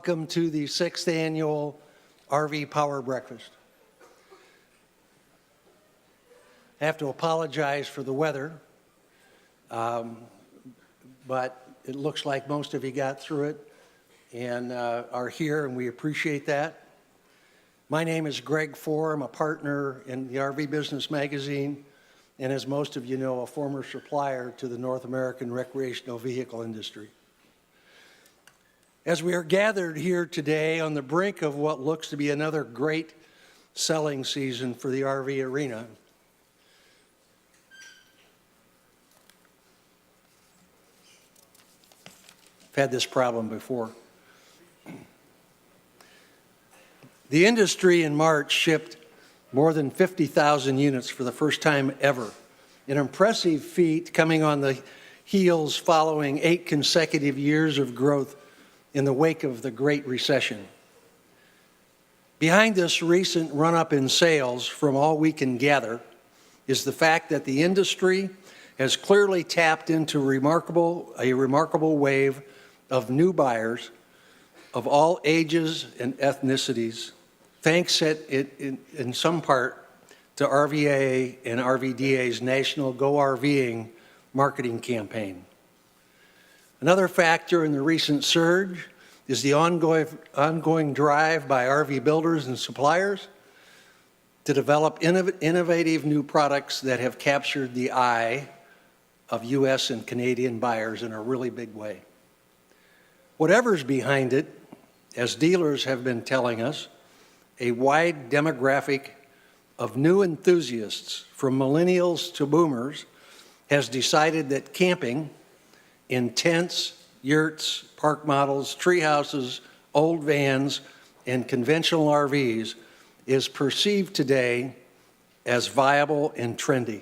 welcome to the 6th annual RV Power Breakfast. I have to apologize for the weather, but it looks like most of you got through it and are here, and we appreciate that. My name is Greg Fohr. I'm a partner in the RV Business Magazine, and as most of you know, a former supplier to the North American recreational vehicle industry. As we are gathered here today on the brink of what looks to be another great selling season for the RV arena, I've had this problem before. The industry in March shipped more than 50,000 units for the first time ever, an impressive feat coming on the heels following 8 consecutive years of growth in the wake of the Great Recession. Behind this recent run-up in sales, from all we can gather, is the fact that the industry has clearly tapped into a remarkable wave of new buyers of all ages and ethnicities, thanks in some part to RVA and RVDA's National Go RVing marketing campaign. Another factor in the recent surge is the ongoing drive by RV builders and suppliers to develop innovative new products that have captured the eye of U.S. and Canadian buyers in a really big way. Whatever's behind it, as dealers have been telling us, a wide demographic of new enthusiasts, from millennials to boomers, has decided that camping in tents, yurts, park models, tree houses, old vans, and conventional RVs is perceived today as viable and trendy.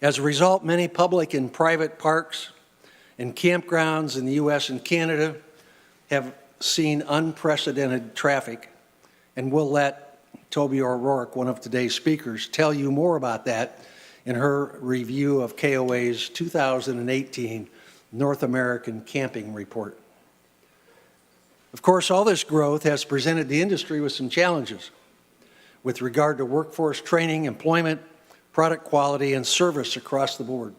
As a result, many public and private parks and campgrounds in the U.S. and Canada have seen unprecedented traffic, and we'll let Toby O'Rourke, one of today's speakers, tell you more about that in her review of KOA's 2018 North American Camping Report. Of course, all this growth has presented the industry with some challenges with regard to workforce training, employment, product quality, and service across the board.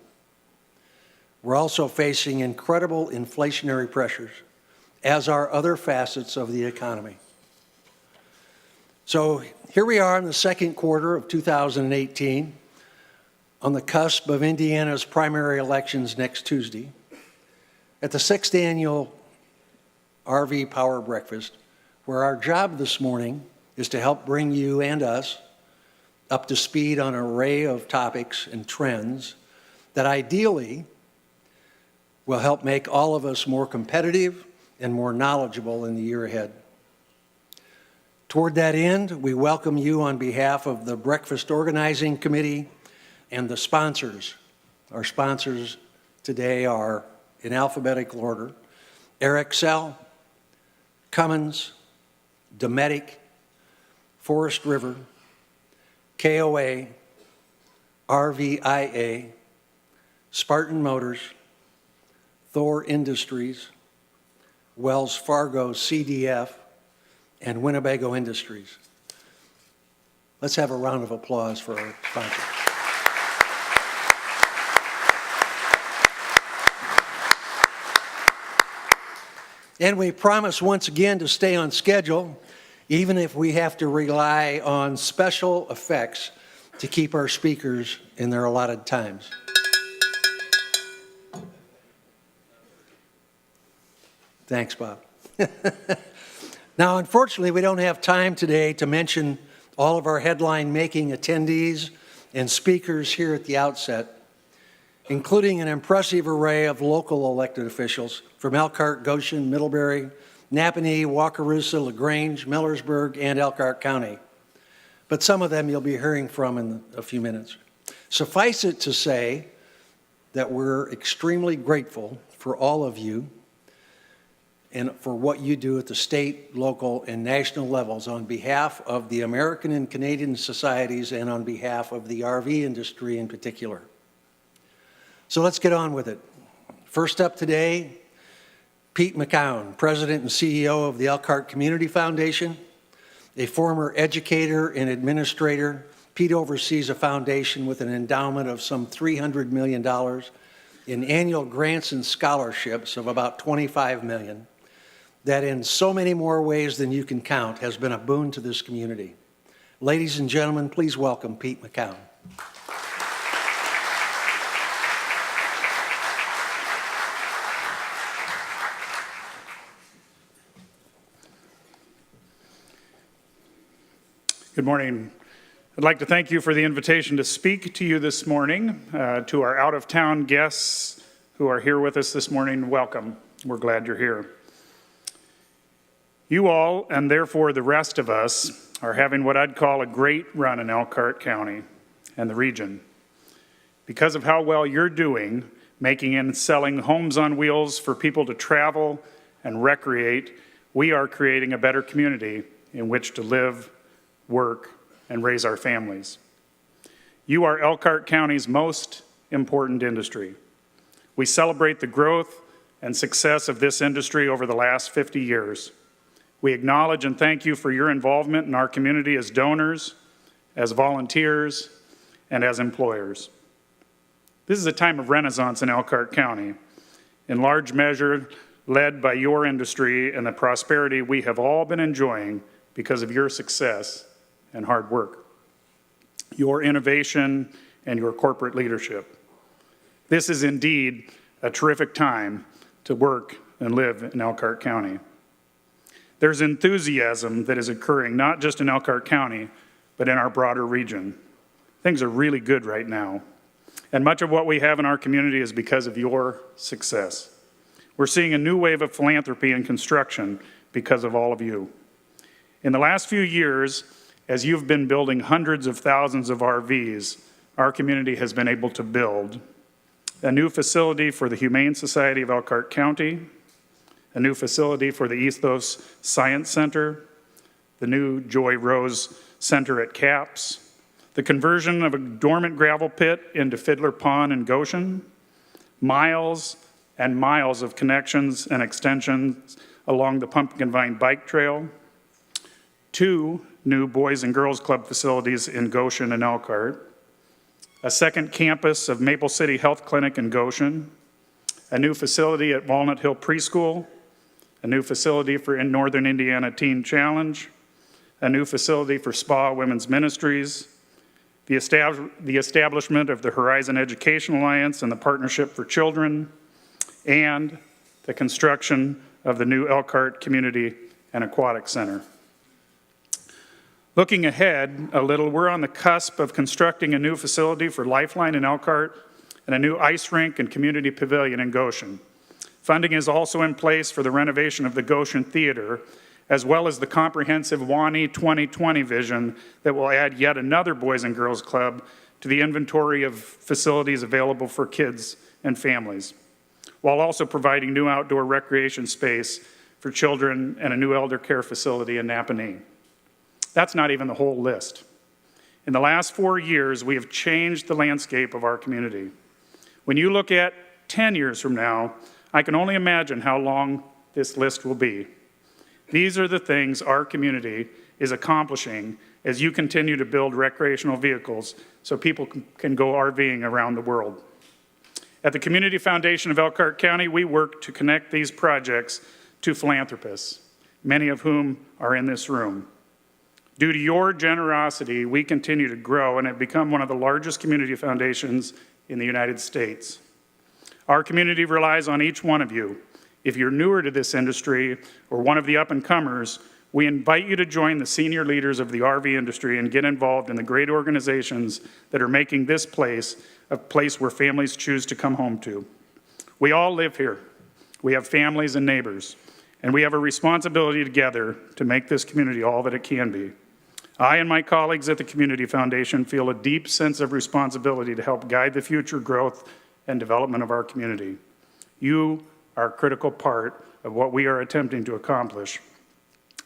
We're also facing incredible inflationary pressures, as are other facets of the economy. So here we are in the second quarter of 2018, on the cusp of Indiana's primary elections next Tuesday, at the 6th annual RV Power Breakfast, where our job this morning is to help bring you and us up to speed on an array of topics and trends that ideally will help make all of us more competitive and more knowledgeable in the year ahead. Toward that end, we welcome you on behalf of the Breakfast Organizing Committee and the sponsors. Our sponsors today are, in alphabetical order, Airxcel, Cummins, Dometic, Forest River, KOA, RVIA, Spartan Motors, Thor Industries, Wells Fargo CDF, and Winnebago Industries. Let's have a round of applause for our sponsors. And we promise once again to stay on schedule, even if we have to rely on special effects to keep our speakers in their allotted times. Thanks, Bob. Now, unfortunately, we don't have time today to mention all of our headline-making attendees and speakers here at the outset, including an impressive array of local elected officials from Elkhart, Goshen, Middlebury, Napanee, Wakarusa, LaGrange, Millersburg, and Elkhart County. But some of them you'll be hearing from in a few minutes. Suffice it to say that we're extremely grateful for all of you and for what you do at the state, local, and national levels on behalf of the American and Canadian societies and on behalf of the RV industry in particular. So let's get on with it. First up today, Pete McCown, President and CEO of the Elkhart Community Foundation. A former educator and administrator, Pete oversees a foundation with an endowment of some $300 million in annual grants and scholarships of about $25 million, that in so many more ways than you can count has been a boon to this community. Ladies and gentlemen, please welcome Pete McCown. Good morning. I'd like to thank you for the invitation to speak to you this morning. To our out-of-town guests who are here with us this morning, welcome. We're glad you're here. You all, and therefore the rest of us, are having what I'd call a great run in Elkhart County and the region. Because of how well you're doing, making and selling homes on wheels for people to travel and recreate, we are creating a better community in which to live, work, and raise our families. You are Elkhart County's most important industry. We celebrate the growth and success of this industry over the last 50 years. We acknowledge and thank you for your involvement in our community as donors, as volunteers, and as employers. This is a time of renaissance in Elkhart County, in large measure led by your industry and the prosperity we have all been enjoying because of your success and hard work, your innovation, and your corporate leadership. This is indeed a terrific time to work and live in Elkhart County. There's enthusiasm that is occurring not just in Elkhart County, but in our broader region. Things are really good right now. And much of what we have in our community is because of your success. We're seeing a new wave of philanthropy and construction because of all of you. In the last few years, as you've been building hundreds of thousands of RVs, our community has been able to build a new facility for the Humane Society of Elkhart County, a new facility for the Ethos Science Center, the new Joy Rose Center at CAPS, the conversion of a dormant gravel pit into Fiddler Pond in Goshen, miles and miles of connections and extensions along the Pumpkin Vine Bike Trail, 2 new Boys and Girls Club facilities in Goshen and Elkhart, a second campus of Maple City Health Clinic in Goshen, a new facility at Walnut Hill Preschool, a new facility for Northern Indiana Teen Challenge, a new facility for Spa Women's Ministries, the establishment of the Horizon Education Alliance and the Partnership for Children, and the construction of the new Elkhart Community and Aquatic Center. Looking ahead a little, we're on the cusp of constructing a new facility for Lifeline in Elkhart and a new ice rink and community pavilion in Goshen. Funding is also in place for the renovation of the Goshen Theater, as well as the comprehensive WANI 2020 vision that will add yet another Boys and Girls Club to the inventory of facilities available for kids and families, while also providing new outdoor recreation space for children and a new elder care facility in Napanee. That's not even the whole list. In the last 4 years, we have changed the landscape of our community. When you look at 10 years from now, I can only imagine how long this list will be. These are the things our community is accomplishing as you continue to build recreational vehicles so people can go RVing around the world. At the Community Foundation of Elkhart County, we work to connect these projects to philanthropists, many of whom are in this room. Due to your generosity, we continue to grow and have become one of the largest community foundations in the United States. Our community relies on each one of you. If you're newer to this industry or one of the up-and-comers, we invite you to join the senior leaders of the RV industry and get involved in the great organizations that are making this place a place where families choose to come home to. We all live here. We have families and neighbors, and we have a responsibility together to make this community all that it can be. I and my colleagues at the Community Foundation feel a deep sense of responsibility to help guide the future growth and development of our community. You are a critical part of what we are attempting to accomplish.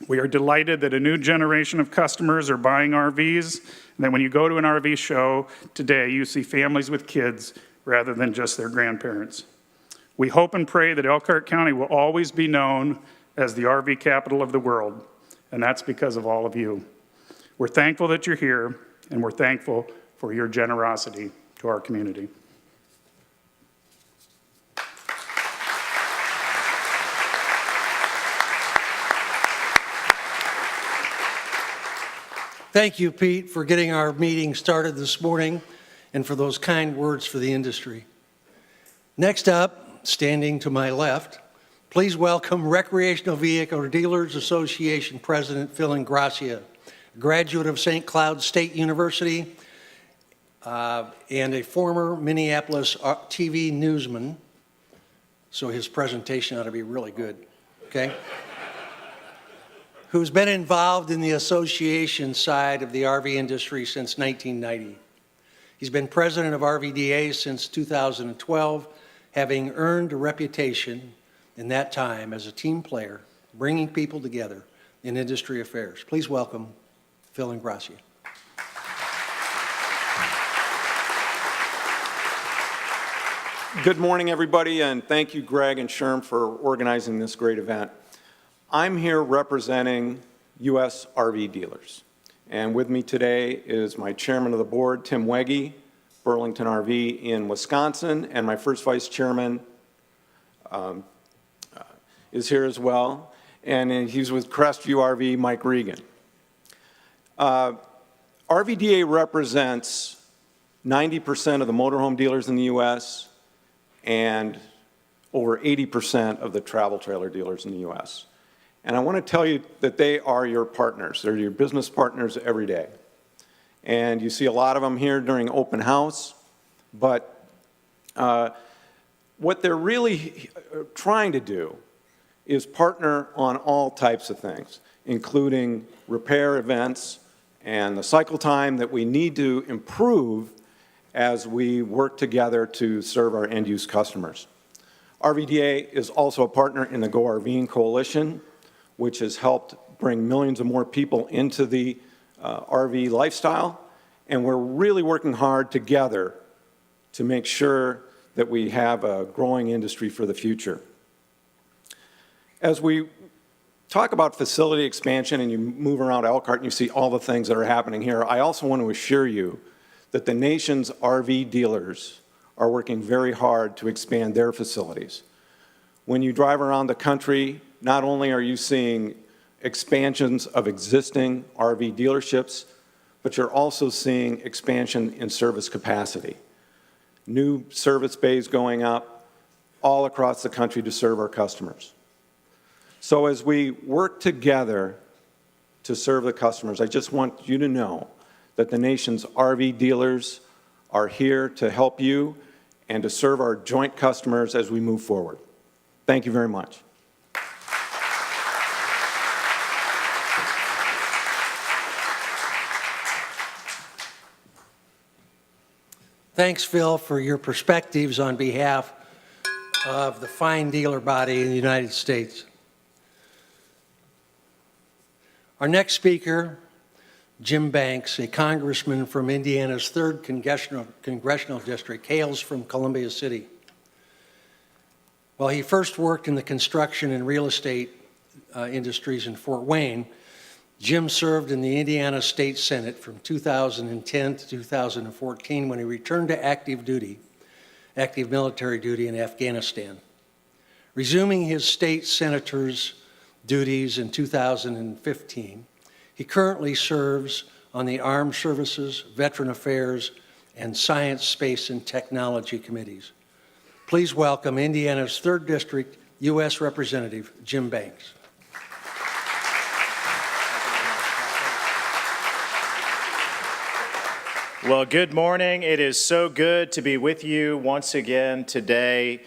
We are delighted that a new generation of customers are buying RVs, and that when you go to an RV show today, you see families with kids rather than just their grandparents. We hope and pray that Elkhart County will always be known as the RV capital of the world, and that's because of all of you. We're thankful that you're here, and we're thankful for your generosity to our community. Thank you, Pete, for getting our meeting started this morning and for those kind words for the industry. Next up, standing to my left, please welcome Recreational Vehicle Dealers Association President Phil Ingrassia, a graduate of St. Cloud State University and a former Minneapolis TV newsman, so his presentation ought to be really good, okay? Who's been involved in the association side of the RV industry since 1990. He's been president of RVDA since 2012, having earned a reputation in that time as a team player, bringing people together in industry affairs. Please welcome Phil Ingrassia. Good morning, everybody, and thank you, Greg and Sherm, for organizing this great event. I'm here representing U.S. RV dealers, and with me today is my chairman of the board, Tim Wegge, Burlington RV in Wisconsin, and my first vice chairman is here as well, and he's with Crestview RV, Mike Regan. RVDA represents 90% of the motorhome dealers in the U.S. and over 80% of the travel trailer dealers in the U.S. And I want to tell you that they are your partners. They're your business partners every day. And you see a lot of them here during open house, but what they're really trying to do is partner on all types of things, including repair events and the cycle time that we need to improve as we work together to serve our end-use customers. RVDA is also a partner in the Go RVing Coalition, which has helped bring millions of more people into the RV lifestyle, and we're really working hard together to make sure that we have a growing industry for the future. As we talk about facility expansion and you move around Elkhart and you see all the things that are happening here, I also want to assure you that the nation's RV dealers are working very hard to expand their facilities. When you drive around the country, not only are you seeing expansions of existing RV dealerships, but you're also seeing expansion in service capacity. New service bays going up all across the country to serve our customers. So as we work together to serve the customers, I just want you to know that the nation's RV dealers are here to help you and to serve our joint customers as we move forward. Thank you very much. Thanks, Phil, for your perspectives on behalf of the fine dealer body in the United States. Our next speaker, Jim Banks, a congressman from Indiana's 3rd Congressional District, hails from Columbia City. While he first worked in the construction and real estate industries in Fort Wayne, Jim served in the Indiana State Senate from 2010 to 2014 when he returned to active military duty in Afghanistan. Resuming his state senator's duties in 2015, he currently serves on the Armed Services, Veteran Affairs, and Science, Space, and Technology committees. Please welcome Indiana's 3rd District U.S. Representative Jim Banks. Well, good morning. It is so good to be with you once again today.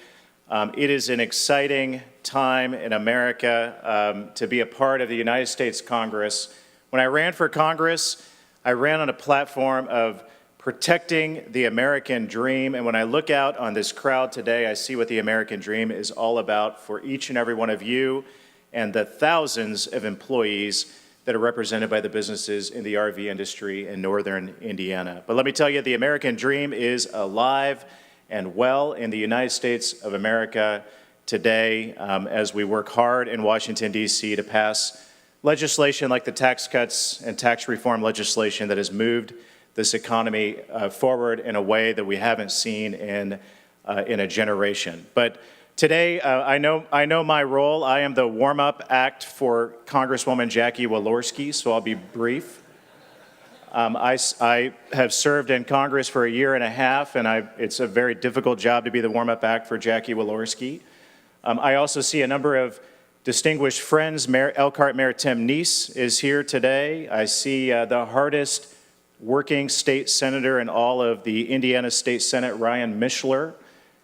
It is an exciting time in America to be a part of the United States Congress. When I ran for Congress, I ran on a platform of protecting the American dream. And when I look out on this crowd today, I see what the American dream is all about for each and every one of you and the thousands of employees that are represented by the businesses in the RV industry in northern Indiana. But let me tell you, the American dream is alive and well in the United States of America today as we work hard in Washington, D.C. to pass legislation like the tax cuts and tax reform legislation that has moved this economy forward in a way that we haven't seen in a generation. But today, I know my role. I am the warm-up act for Congresswoman Jackie Walorski, so I'll be brief. I have served in Congress for a year and a half, and it's a very difficult job to be the warm-up act for Jackie Walorski. I also see a number of distinguished friends. Elkhart Mayor Tim Neese is here today. I see the hardest working state senator in all of the Indiana State Senate, Ryan Mishler,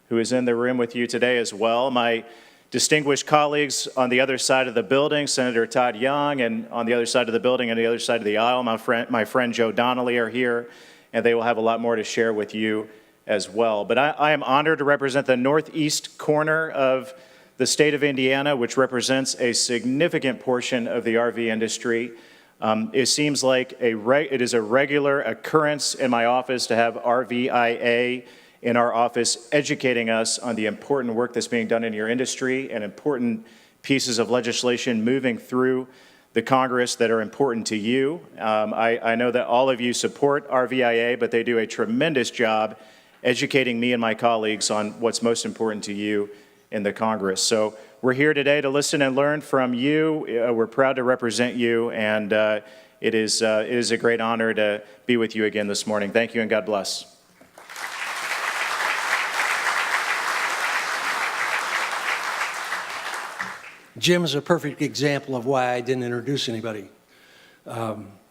who is in the room with you today as well. My distinguished colleagues on the other side of the building, Senator Todd Young, and on the other side of the building and the other side of the aisle, my friend Joe Donnelly are here, and they will have a lot more to share with you as well. But I am honored to represent the northeast corner of the state of Indiana, which represents a significant portion of the RV industry. It seems like it is a regular occurrence in my office to have RVIA in our office educating us on the important work that's being done in your industry and important pieces of legislation moving through the Congress that are important to you. I know that all of you support RVIA, but they do a tremendous job educating me and my colleagues on what's most important to you in the Congress. So we're here today to listen and learn from you. We're proud to represent you, and it is a great honor to be with you again this morning. Thank you, and God bless. Jim is a perfect example of why I didn't introduce anybody.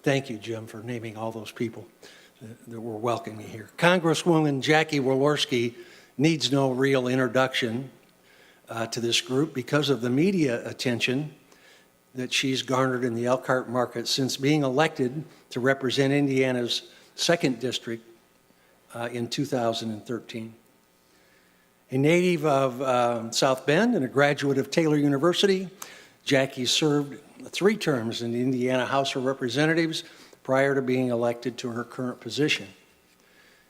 Thank you, Jim, for naming all those people that were welcoming here. Congresswoman Jackie Walorski needs no real introduction to this group because of the media attention that she's garnered in the Elkhart market since being elected to represent Indiana's 2nd District in 2013. A native of South Bend and a graduate of Taylor University, Jackie served 3 terms in the Indiana House of Representatives prior to being elected to her current position.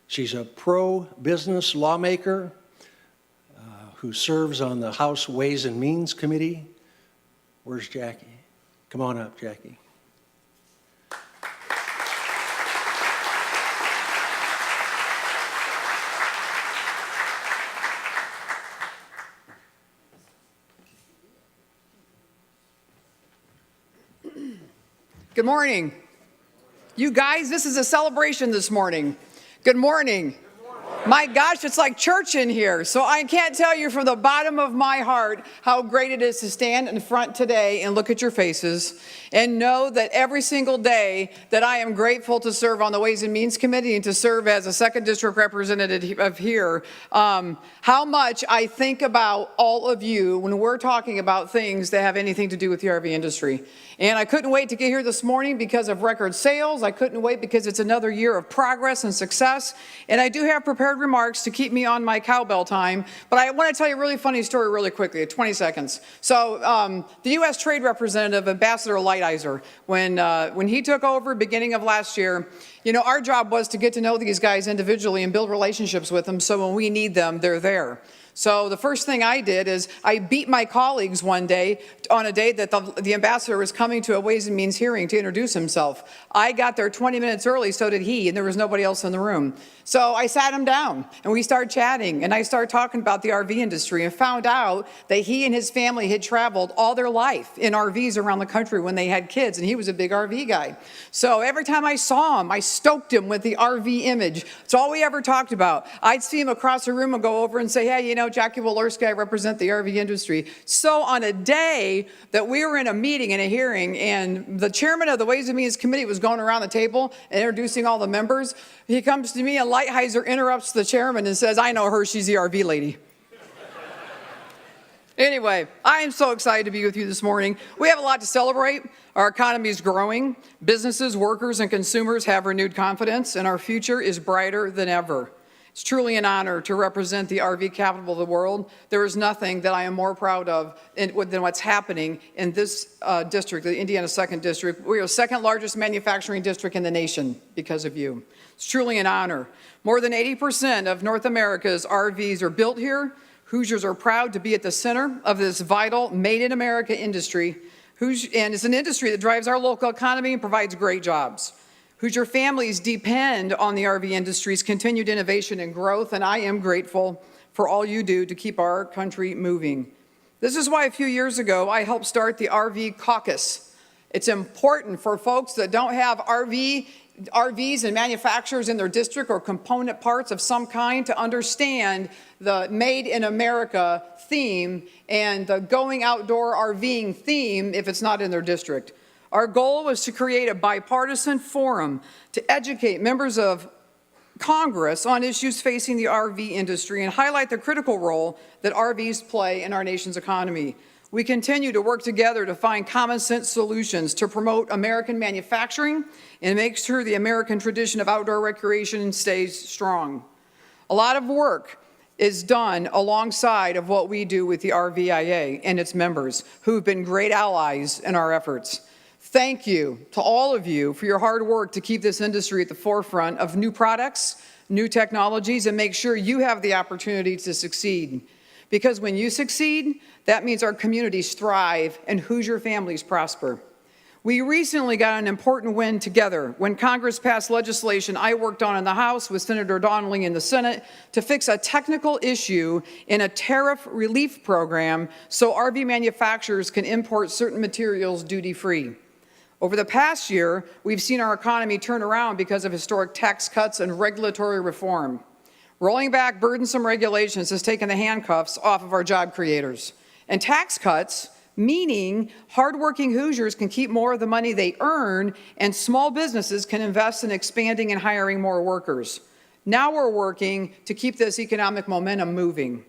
She's a pro-business lawmaker who serves on the House Ways and Means Committee. Where's Jackie? Come on up, Jackie. Good morning. You guys, this is a celebration this morning. Good morning. My gosh, it's like church in here. So I can't tell you from the bottom of my heart how great it is to stand in front today and look at your faces and know that every single day that I am grateful to serve on the Ways and Means Committee and to serve as a 2nd District representative of here, how much I think about all of you when we're talking about things that have anything to do with the RV industry. And I couldn't wait to get here this morning because of record sales. I couldn't wait because it's another year of progress and success. And I do have prepared remarks to keep me on my cowbell time. But I want to tell you a really funny story really quickly, 20 seconds. So the U.S. Trade Representative, Ambassador Lighthizer, when he took over beginning of last year, you know, our job was to get to know these guys individually and build relationships with them so when we need them, they're there. So the first thing I did is I beat my colleagues one day on a day that the ambassador was coming to a Ways and Means hearing to introduce himself. I got there 20 minutes early, so did he, and there was nobody else in the room. So I sat him down, and we started chatting, and I started talking about the RV industry and found out that he and his family had traveled all their life in RVs around the country when they had kids, and he was a big RV guy. So every time I saw him, I stoked him with the RV image. It's all we ever talked about. I'd see him across the room and go over and say, hey, you know, Jackie Walorski, I represent the RV industry. So on a day that we were in a meeting, in a hearing, and the chairman of the Ways and Means Committee was going around the table and introducing all the members, he comes to me and Lighthizer interrupts the chairman and says, I know her, she's the RV lady. Anyway, I am so excited to be with you this morning. We have a lot to celebrate. Our economy is growing. Businesses, workers, and consumers have renewed confidence, and our future is brighter than ever. It's truly an honor to represent the RV capital of the world. There is nothing that I am more proud of than what's happening in this district, the Indiana 2nd District. We are the second largest manufacturing district in the nation because of you. It's truly an honor. More than 80% of North America's RVs are built here. Hoosiers are proud to be at the center of this vital Made in America industry. And it's an industry that drives our local economy and provides great jobs. Hoosier families depend on the RV industry's continued innovation and growth, and I am grateful for all you do to keep our country moving. This is why a few years ago I helped start the RV Caucus. It's important for folks that don't have RVs and manufacturers in their district or component parts of some kind to understand the Made in America theme and the going outdoor RVing theme if it's not in their district. Our goal was to create a bipartisan forum to educate members of Congress on issues facing the RV industry and highlight the critical role that RVs play in our nation's economy. We continue to work together to find common sense solutions to promote American manufacturing and make sure the American tradition of outdoor recreation stays strong. A lot of work is done alongside of what we do with the RVIA and its members, who've been great allies in our efforts. Thank you to all of you for your hard work to keep this industry at the forefront of new products, new technologies, and make sure you have the opportunity to succeed. Because when you succeed, that means our communities thrive and Hoosier families prosper. We recently got an important win together when Congress passed legislation I worked on in the House with Senator Donnelly in the Senate to fix a technical issue in a tariff relief program so RV manufacturers can import certain materials duty-free. Over the past year, we've seen our economy turn around because of historic tax cuts and regulatory reform. Rolling back burdensome regulations has taken the handcuffs off of our job creators. And tax cuts, meaning hardworking Hoosiers can keep more of the money they earn and small businesses can invest in expanding and hiring more workers. Now we're working to keep this economic momentum moving.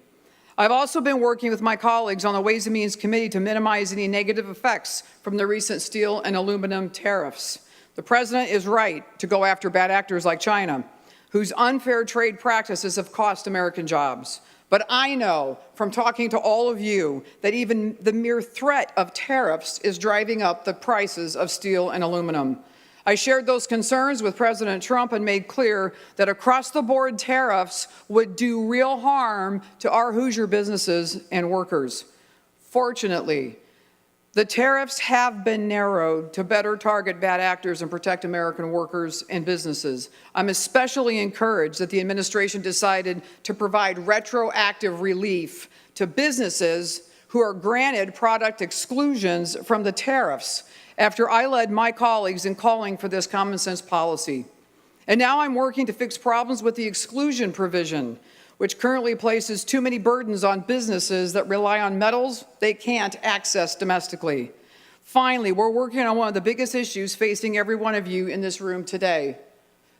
I've also been working with my colleagues on the Ways and Means Committee to minimize any negative effects from the recent steel and aluminum tariffs. The President is right to go after bad actors like China, whose unfair trade practices have cost American jobs. But I know from talking to all of you that even the mere threat of tariffs is driving up the prices of steel and aluminum. I shared those concerns with President Trump and made clear that across-the-board tariffs would do real harm to our Hoosier businesses and workers. Fortunately, the tariffs have been narrowed to better target bad actors and protect American workers and businesses. I'm especially encouraged that the administration decided to provide retroactive relief to businesses who are granted product exclusions from the tariffs after I led my colleagues in calling for this common sense policy. And now I'm working to fix problems with the exclusion provision, which currently places too many burdens on businesses that rely on metals they can't access domestically. Finally, we're working on one of the biggest issues facing every one of you in this room today,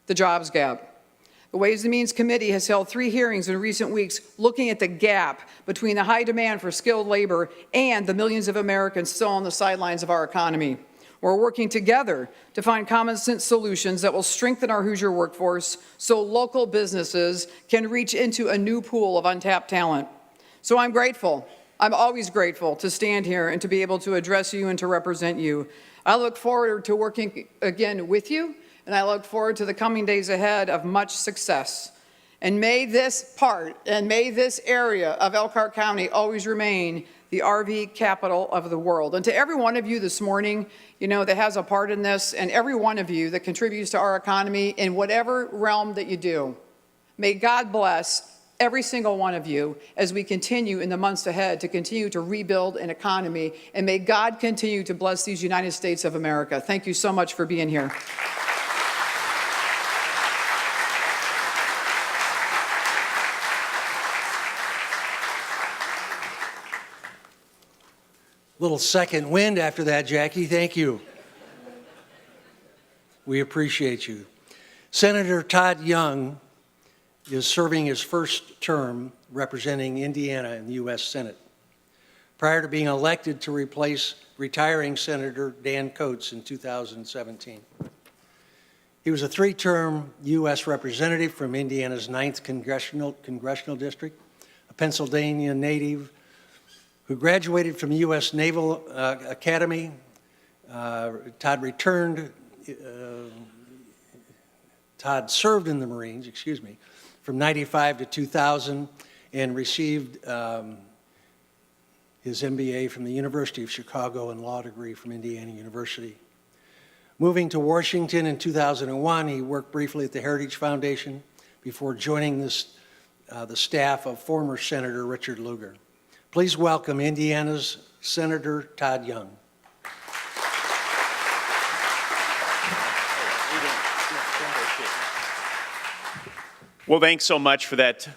the jobs gap. The Ways and Means Committee has held 3 hearings in recent weeks looking at the gap between the high demand for skilled labor and the millions of Americans still on the sidelines of our economy. We're working together to find common sense solutions that will strengthen our Hoosier workforce so local businesses can reach into a new pool of untapped talent. So I'm grateful. I'm always grateful to stand here and to be able to address you and to represent you. I look forward to working again with you, and I look forward to the coming days ahead of much success. And may this part and may this area of Elkhart County always remain the RV capital of the world. And to every one of you this morning, that has a part in this, and every one of you that contributes to our economy in whatever realm that you do, may God bless every single one of you as we continue in the months ahead to continue to rebuild an economy, and may God continue to bless these United States of America. Thank you so much for being here. Little second wind after that, Jackie. Thank you. We appreciate you. Senator Todd Young is serving his first term representing Indiana in the U.S. Senate, prior to being elected to replace retiring Senator Dan Coates in 2017. He was a three-term U.S. representative from Indiana's 9th Congressional District, a Pennsylvania native who graduated from the U.S. Naval Academy. Todd served in the Marines, from 95 to 2000 and received his MBA from the University of Chicago and law degree from Indiana University. Moving to Washington in 2001, he worked briefly at the Heritage Foundation before joining the staff of former Senator Richard Lugar. Please welcome Indiana's Senator Todd Young. Well, thanks so much for that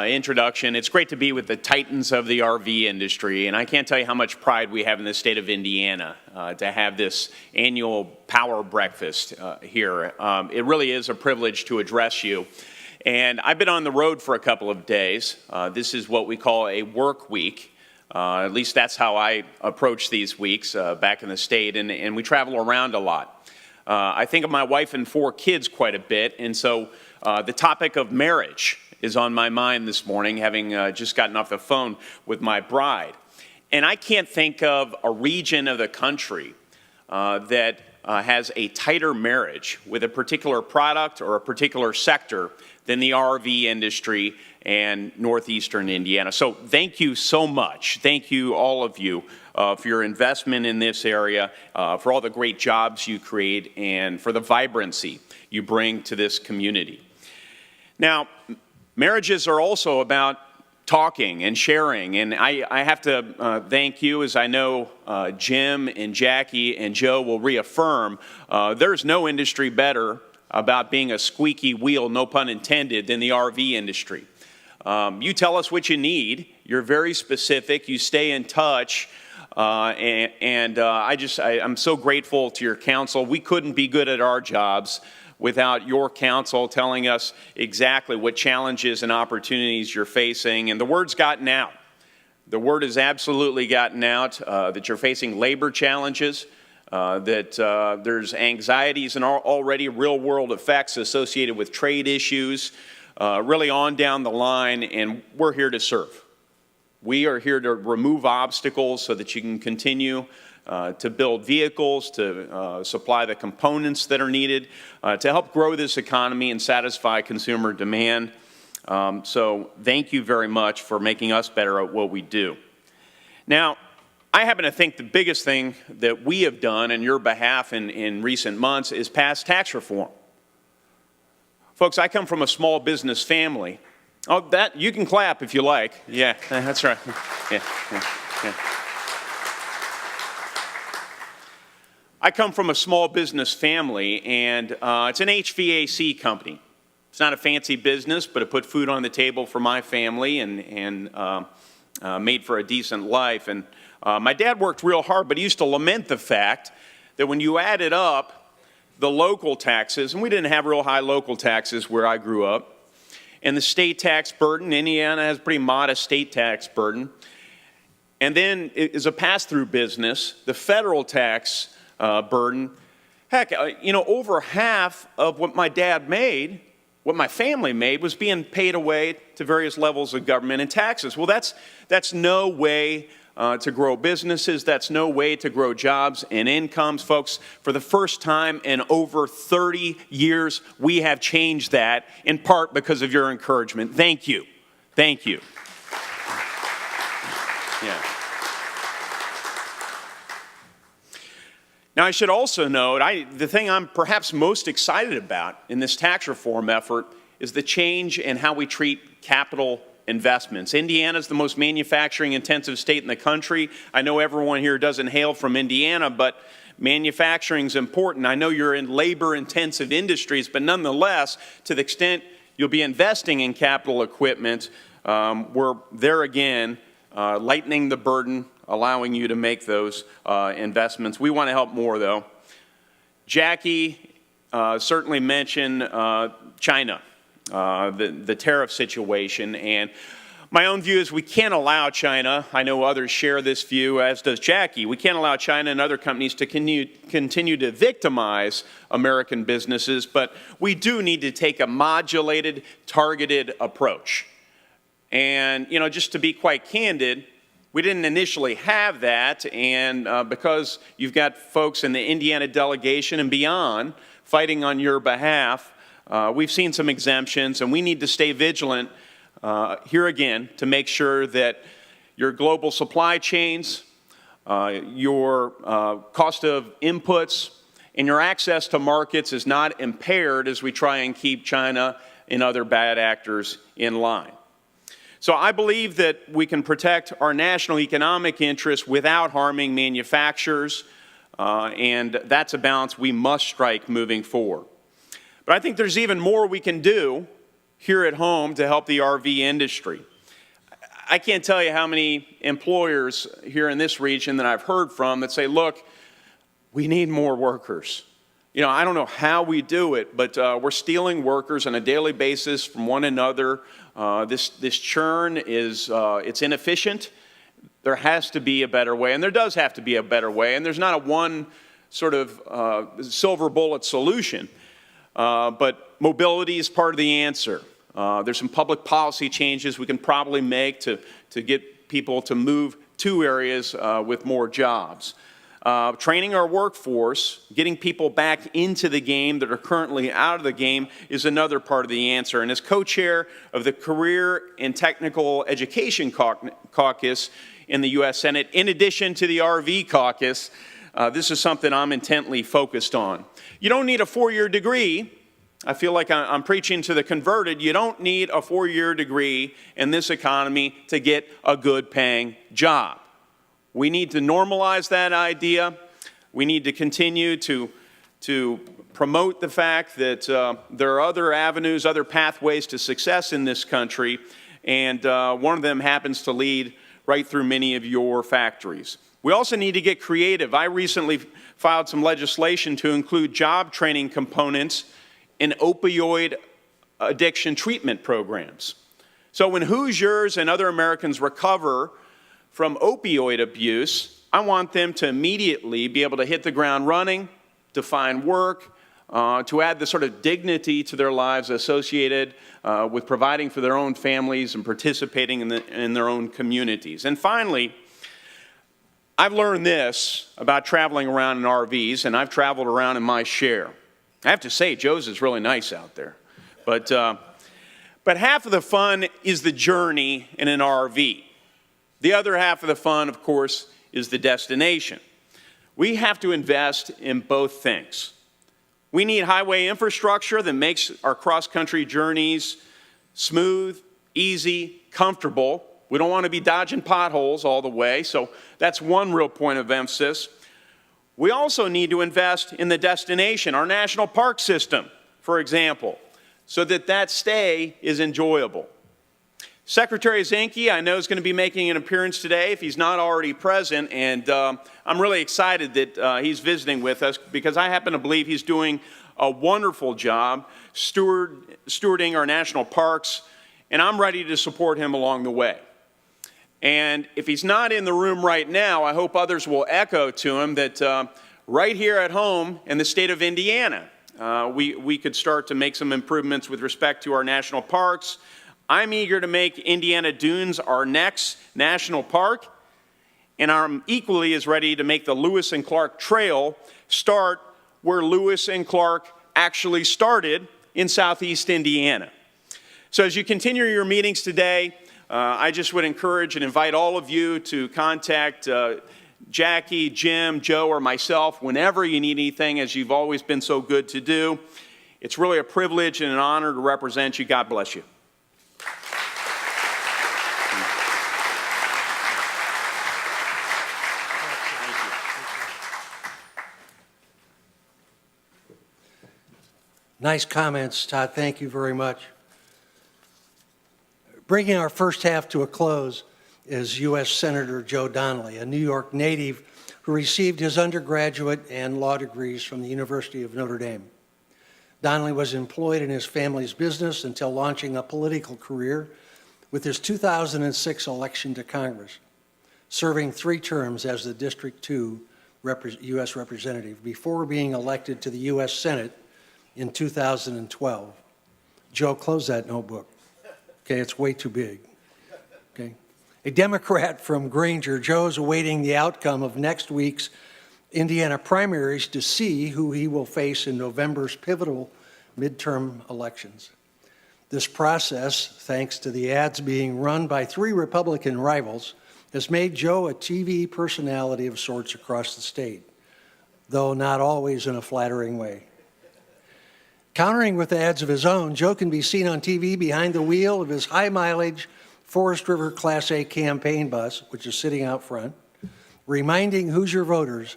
introduction. It's great to be with the titans of the RV industry, and I can't tell you how much pride we have in the state of Indiana to have this annual power breakfast here. It really is a privilege to address you. And I've been on the road for a couple of days. This is what we call a work week. At least that's how I approach these weeks back in the state, and we travel around a lot. I think of my wife and 4 kids quite a bit, and so the topic of marriage is on my mind this morning, having just gotten off the phone with my bride. And I can't think of a region of the country that has a tighter marriage with a particular product or a particular sector than the RV industry and northeastern Indiana. So thank you so much. Thank you, all of you, for your investment in this area, for all the great jobs you create, and for the vibrancy you bring to this community. Now, marriages are also about talking and sharing, and I have to thank you, as I know Jim and Jackie and Joe will reaffirm, there's no industry better about being a squeaky wheel, no pun intended, than the RV industry. You tell us what you need, you're very specific, you stay in touch, I'm so grateful to your counsel. We couldn't be good at our jobs without your counsel telling us exactly what challenges and opportunities you're facing. And the word's gotten out. The word has absolutely gotten out that you're facing labor challenges, that there's anxieties and already real-world effects associated with trade issues, really on down the line, and we're here to serve. We are here to remove obstacles so that you can continue to build vehicles, to supply the components that are needed, to help grow this economy and satisfy consumer demand. So thank you very much for making us better at what we do. Now, I happen to think the biggest thing that we have done on your behalf in recent months is pass tax reform. Folks, I come from a small business family. Oh, that, you can clap if you like. Yeah, that's right. Yeah. I come from a small business family, and it's an HVAC company. It's not a fancy business, but it put food on the table for my family and made for a decent life. And my dad worked real hard, but he used to lament the fact that when you added up the local taxes, and we didn't have real high local taxes where I grew up, and the state tax burden, Indiana has a pretty modest state tax burden, and then it is a pass-through business, the federal tax burden. Heck, over half of what my dad made, what my family made, was being paid away to various levels of government and taxes. Well, that's no way to grow businesses. That's no way to grow jobs and incomes. Folks, for the first time in over 30 years, we have changed that, in part because of your encouragement. Thank you. Thank you. Yeah. Now, I should also note, the thing I'm perhaps most excited about in this tax reform effort is the change in how we treat capital investments. Indiana is the most manufacturing-intensive state in the country. I know everyone here doesn't hail from Indiana, but manufacturing is important. I know you're in labor-intensive industries, but nonetheless, to the extent you'll be investing in capital equipment, we're there again, lightening the burden, allowing you to make those investments. We want to help more, though. Jackie certainly mentioned China, the tariff situation, and My own view is we can't allow China, I know others share this view, as does Jackie, we can't allow China and other companies to continue to victimize American businesses, but we do need to take a modulated, targeted approach. And, you know, just to be quite candid, we didn't initially have that, and because you've got folks in the Indiana delegation and beyond fighting on your behalf, we've seen some exemptions, and we need to stay vigilant here again to make sure that your global supply chains, your cost of inputs, and your access to markets is not impaired as we try and keep China and other bad actors in line. So I believe that we can protect our national economic interests without harming manufacturers, and that's a balance we must strike moving forward. But I think there's even more we can do here at home to help the RV industry. I can't tell you how many employers here in this region that I've heard from that say, look, we need more workers. You know, I don't know how we do it, but we're stealing workers on a daily basis from one another. This churn is it's inefficient. There has to be a better way, and there does have to be a better way, and there's not a one sort of silver bullet solution. But mobility is part of the answer. There's some public policy changes we can probably make to get people to move to areas with more jobs. Training our workforce, getting people back into the game that are currently out of the game is another part of the answer. And as co-chair of the Career and Technical Education Caucus in the U.S. Senate, in addition to the RV caucus, this is something I'm intently focused on. You don't need a 4-year degree. I feel like I'm preaching to the converted. You don't need a 4-year degree in this economy to get a good paying job. We need to normalize that idea. We need to continue to promote the fact that there are other avenues, other pathways to success in this country, and one of them happens to lead right through many of your factories. We also need to get creative. I recently filed some legislation to include job training components in opioid addiction treatment programs. So when Hoosiers and other Americans recover from opioid abuse, I want them to immediately be able to hit the ground running, to find work, to add the sort of dignity to their lives associated with providing for their own families and participating in their own communities. And finally, I've learned this about traveling around in RVs, and I've traveled around in my share. I have to say, Joe's is really nice out there. But half of the fun is the journey in an RV. The other half of the fun, of course, is the destination. We have to invest in both things. We need highway infrastructure that makes our cross-country journeys smooth, easy, comfortable. We don't want to be dodging potholes all the way, so that's one real point of emphasis. We also need to invest in the destination, our national park system, for example, so that stay is enjoyable. Secretary Zinke, I know, is going to be making an appearance today if he's not already present, and I'm really excited that he's visiting with us because I happen to believe he's doing a wonderful job stewarding our national parks, and I'm ready to support him along the way. And if he's not in the room right now, I hope others will echo to him that right here at home in the state of Indiana, we could start to make some improvements with respect to our national parks. I'm eager to make Indiana Dunes our next national park, and I'm equally as ready to make the Lewis and Clark Trail start where Lewis and Clark actually started in southeast Indiana. So as you continue your meetings today, I just would encourage and invite all of you to contact Jackie, Jim, Joe, or myself whenever you need anything, as you've always been so good to do. It's really a privilege and an honor to represent you. God bless you. Nice comments, Todd. Thank you very much. Bringing our first half to a close is U.S. Senator Joe Donnelly, a New York native who received his undergraduate and law degrees from the University of Notre Dame. Donnelly was employed in his family's business until launching a political career with his 2006 election to Congress, serving 3 terms as the District 2 U.S. Representative before being elected to the U.S. Senate in 2012. Joe, close that notebook. Okay, it's way too big. Okay. A Democrat from Granger, Joe is awaiting the outcome of next week's Indiana primaries to see who he will face in November's pivotal midterm elections. This process, thanks to the ads being run by 3 Republican rivals, has made Joe a TV personality of sorts across the state, though not always in a flattering way. Countering with ads of his own, Joe can be seen on TV behind the wheel of his high-mileage Forest River Class A campaign bus, which is sitting out front, reminding Hoosier voters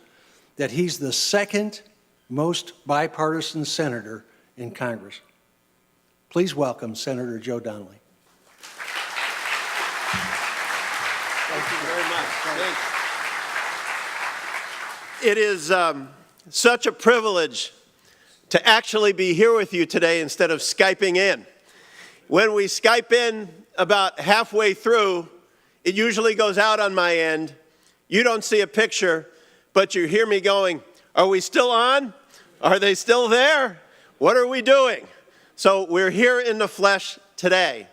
that he's the 2nd most bipartisan senator in Congress. Please welcome Senator Joe Donnelly. Thank you very much. Thanks. It is such a privilege to actually be here with you today instead of Skyping in. When we Skype in about halfway through, it usually goes out on my end. You don't see a picture, but you hear me going, "Are we still on? Are they still there? What are we doing?" So we're here in the flesh today,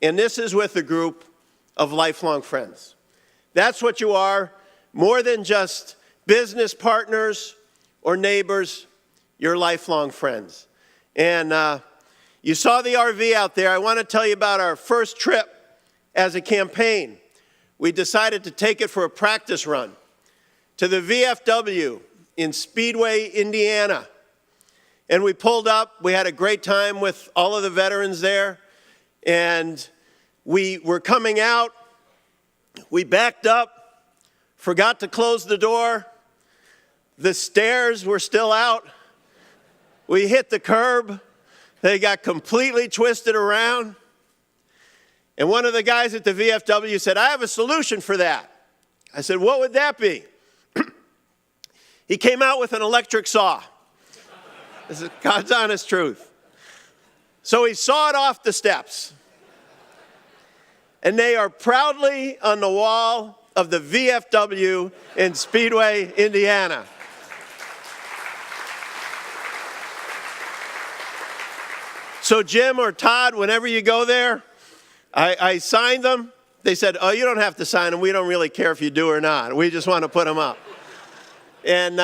and this is with a group of lifelong friends. That's what you are, more than just business partners or neighbors, you're lifelong friends. And you saw the RV out there. I want to tell you about our first trip as a campaign. We decided to take it for a practice run to the VFW in Speedway, Indiana. And we pulled up. We had a great time with all of the veterans there. And we were coming out. We backed up, forgot to close the door. The stairs were still out. We hit the curb. They got completely twisted around. And one of the guys at the VFW said, "I have a solution for that." I said, "What would that be?" He came out with an electric saw. This is God's honest truth. So he sawed off the steps. And they are proudly on the wall of the VFW in Speedway, Indiana. So Jim or Todd, whenever you go there, I signed them. They said, "Oh, you don't have to sign them. We don't really care if you do or not. We just want to put them up." And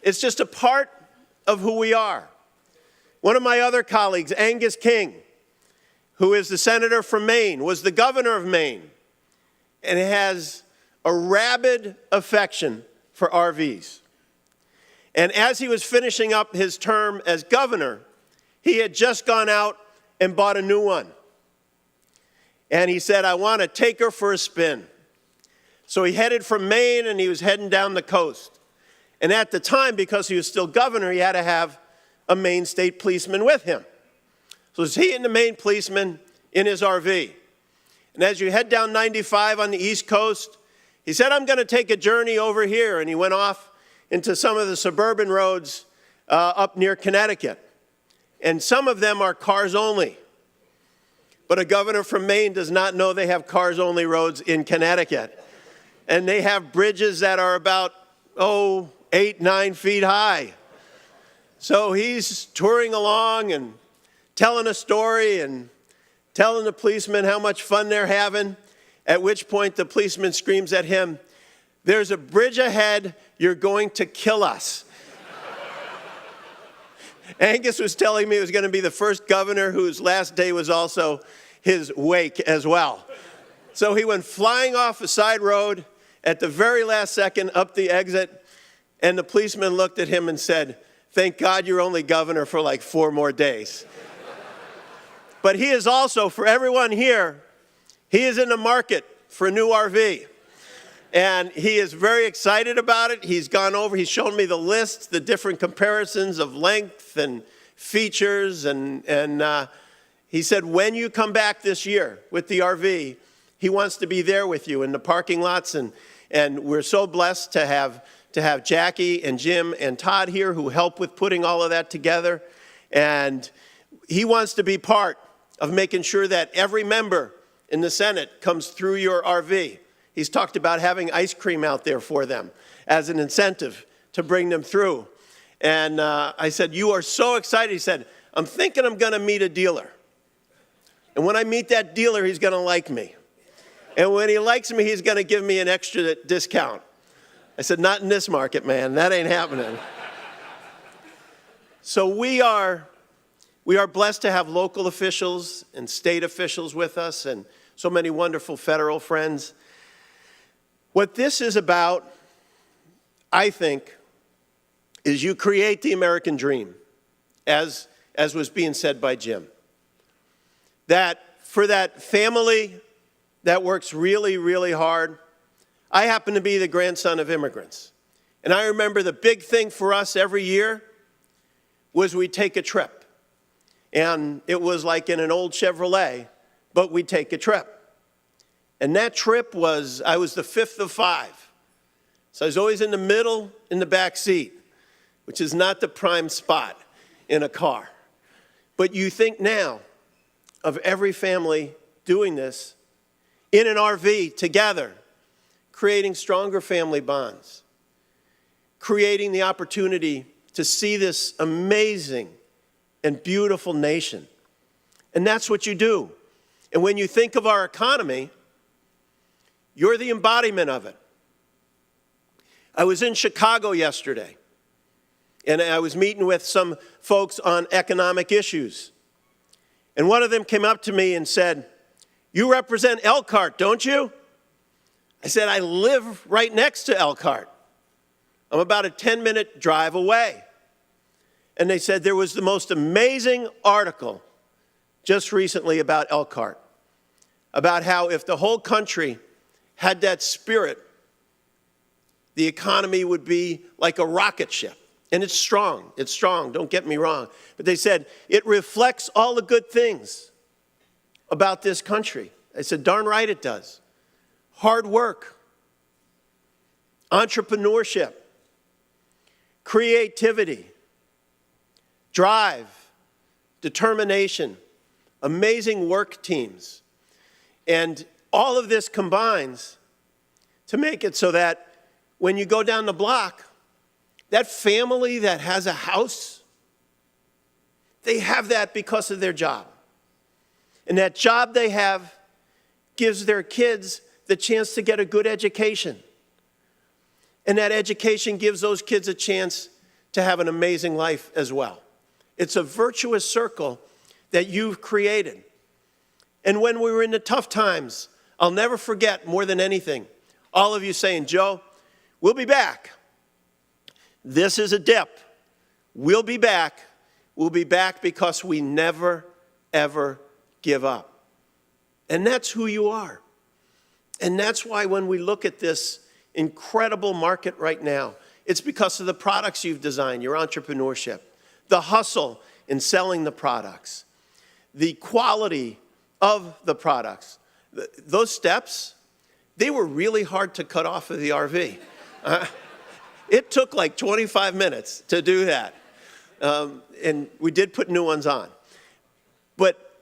it's just a part of who we are. One of my other colleagues, Angus King, who is the senator from Maine, was the governor of Maine, and has a rabid affection for RVs. And as he was finishing up his term as governor, he had just gone out and bought a new one. And he said, "I want to take her for a spin." So he headed from Maine, and he was heading down the coast. And at the time, because he was still governor, he had to have a Maine state policeman with him. So it's he and the Maine policeman in his RV. And as you head down 95 on the East Coast, he said, "I'm going to take a journey over here." And he went off into some of the suburban roads up near Connecticut. And some of them are cars only. But a governor from Maine does not know they have cars only roads in Connecticut. And they have bridges that are about, 8, 9 feet high. So he's touring along and telling a story and telling the policeman how much fun they're having, at which point the policeman screams at him, "There's a bridge ahead, you're going to kill us." Angus was telling me he was going to be the first governor whose last day was also his wake as well. So he went flying off a side road at the very last second up the exit, and the policeman looked at him and said, "Thank God you're only governor for like 4 more days." But he is also, for everyone here, he is in the market for a new RV. And he is very excited about it. He's gone over, he's shown me the list, the different comparisons of length and features. And he said, when you come back this year with the RV, he wants to be there with you in the parking lots. And we're so blessed to have Jackie and Jim and Todd here who help with putting all of that together. And he wants to be part of making sure that every member in the Senate comes through your RV. He's talked about having ice cream out there for them as an incentive to bring them through. And I said, you are so excited. He said, I'm thinking I'm going to meet a dealer. And when I meet that dealer, he's going to like me. And when he likes me, he's going to give me an extra discount. I said, not in this market, man. That ain't happening. So we are blessed to have local officials and state officials with us and so many wonderful federal friends. What this is about, I think, is you create the American dream, as was being said by Jim. That for that family that works really, really hard, I happen to be the grandson of immigrants. And I remember the big thing for us every year was we'd take a trip. And it was like in an old Chevrolet, but we'd take a trip. And that trip was, I was the fifth of five. So I was always in the middle, in the back seat, which is not the prime spot in a car. But you think now of every family doing this in an RV together, creating stronger family bonds, creating the opportunity to see this amazing and beautiful nation. And that's what you do. And when you think of our economy, you're the embodiment of it. I was in Chicago yesterday, and I was meeting with some folks on economic issues. And one of them came up to me and said, you represent Elkhart, don't you? I said, I live right next to Elkhart. I'm about a 10-minute drive away. And they said there was the most amazing article just recently about Elkhart, about how if the whole country had that spirit, the economy would be like a rocket ship. And it's strong, don't get me wrong. But they said it reflects all the good things about this country. I said, darn right it does. Hard work, entrepreneurship, creativity, drive, determination, amazing work teams. And all of this combines to make it so that when you go down the block, that family that has a house, they have that because of their job. And that job they have gives their kids the chance to get a good education. And that education gives those kids a chance to have an amazing life as well. It's a virtuous circle that you've created. And when we were in the tough times, I'll never forget more than anything, all of you saying, Joe, we'll be back. This is a dip. We'll be back. We'll be back because we never, ever give up. And that's who you are. And that's why when we look at this incredible market right now, it's because of the products you've designed, your entrepreneurship, the hustle in selling the products, the quality of the products. Those steps, they were really hard to cut off of the RV. It took like 25 minutes to do that. And we did put new ones on. But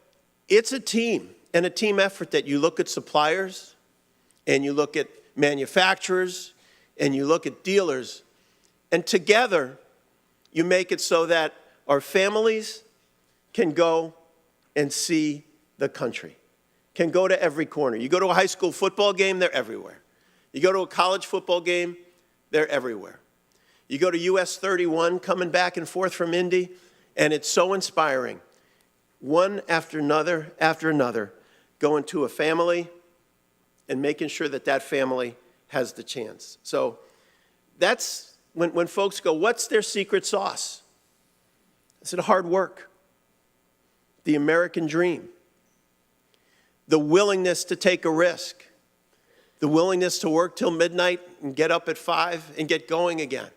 it's a team and a team effort that you look at suppliers and you look at manufacturers and you look at dealers. And together, you make it so that our families can go and see the country, can go to every corner. You go to a high school football game, they're everywhere. You go to a college football game, they're everywhere. You go to US 31 coming back and forth from Indy, and it's so inspiring. One after another, going to a family and making sure that that family has the chance. So that's when folks go, what's their secret sauce? I said, hard work, the American dream, the willingness to take a risk, the willingness to work till midnight and get up at 5 and get going again.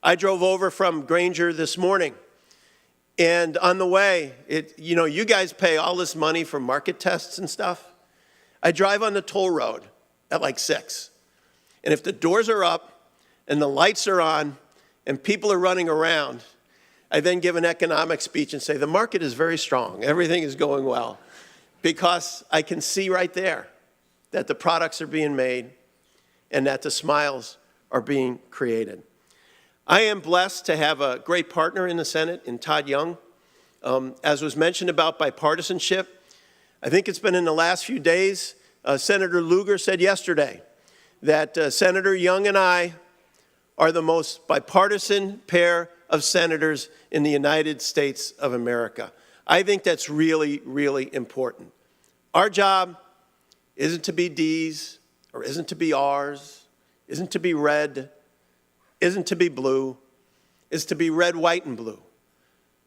I drove over from Granger this morning, and on the way, you guys pay all this money for market tests and stuff. I drive on the toll road at like 6, and if the doors are up and the lights are on and people are running around, I then give an economic speech and say, the market is very strong, everything is going well. because I can see right there that the products are being made and that the smiles are being created. I am blessed to have a great partner in the Senate in Todd Young. As was mentioned about bipartisanship, I think it's been in the last few days, Senator Lugar said yesterday that Senator Young and I are the most bipartisan pair of senators in the United States of America. I think that's really, really important. Our job isn't to be D's, or isn't to be R's, isn't to be red, isn't to be blue, is to be red, white, and blue,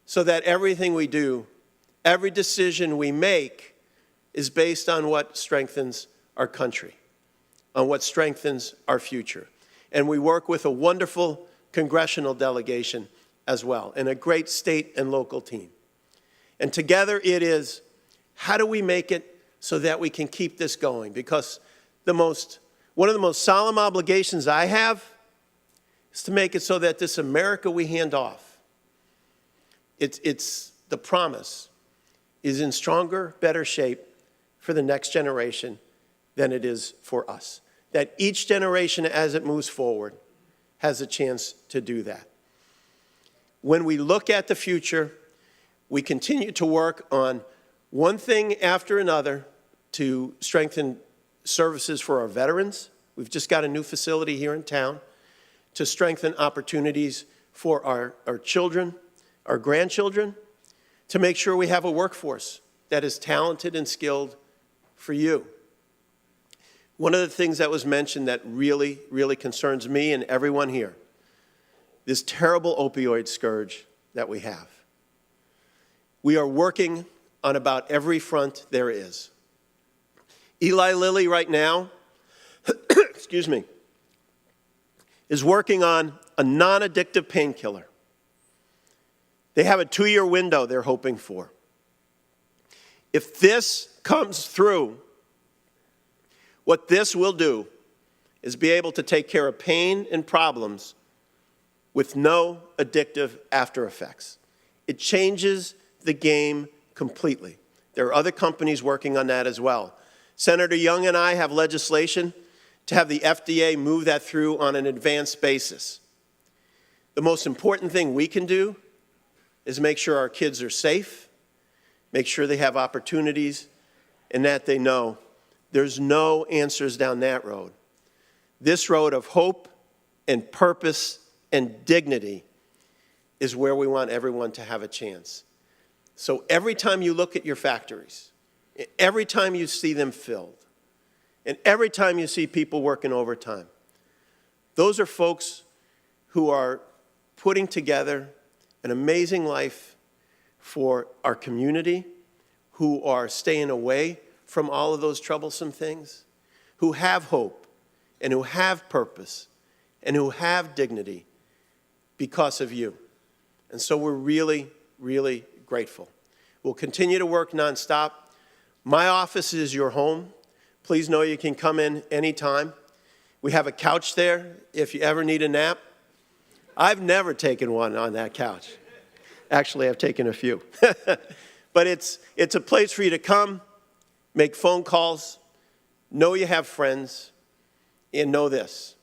so that everything we do, every decision we make, is based on what strengthens our country, on what strengthens our future. And we work with a wonderful congressional delegation as well, and a great state and local team. And together it is, how do we make it so that we can keep this going? Because one of the most solemn obligations I have is to make it so that this America we hand off, it's the promise, is in stronger, better shape for the next generation than it is for us. That each generation as it moves forward has a chance to do that. When we look at the future, we continue to work on one thing after another to strengthen services for our veterans. We've just got a new facility here in town to strengthen opportunities for our children, our grandchildren, to make sure we have a workforce that is talented and skilled for you. One of the things that was mentioned that really, really concerns me and everyone here, this terrible opioid scourge that we have. We are working on about every front there is. Eli Lilly right now, excuse me, is working on a non-addictive painkiller. They have a 2-year window they're hoping for. If this comes through, what this will do is be able to take care of pain and problems with no addictive after effects. It changes the game completely. There are other companies working on that as well. Senator Young and I have legislation to have the FDA move that through on an advanced basis. The most important thing we can do is make sure our kids are safe, make sure they have opportunities, and that they know there's no answers down that road. This road of hope and purpose and dignity is where we want everyone to have a chance. So every time you look at your factories, every time you see them filled, and every time you see people working overtime, those are folks who are putting together an amazing life for our community, who are staying away from all of those troublesome things, who have hope and who have purpose and who have dignity because of you. And so we're really, really grateful. We'll continue to work nonstop. My office is your home. Please know you can come in anytime. We have a couch there if you ever need a nap. I've never taken one on that couch. Actually, I've taken a few. But it's a place for you to come, make phone calls, know you have friends, and know this.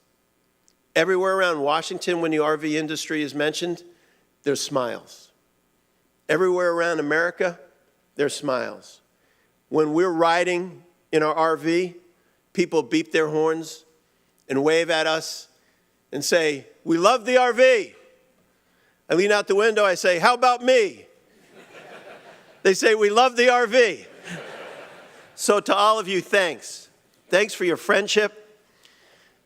Everywhere around Washington, when the RV industry is mentioned, there's smiles. Everywhere around America, there's smiles. When we're riding in our RV, people beep their horns and wave at us and say, "We love the RV." I lean out the window, I say, "How about me?" They say, "We love the RV." So to all of you, thanks. Thanks for your friendship.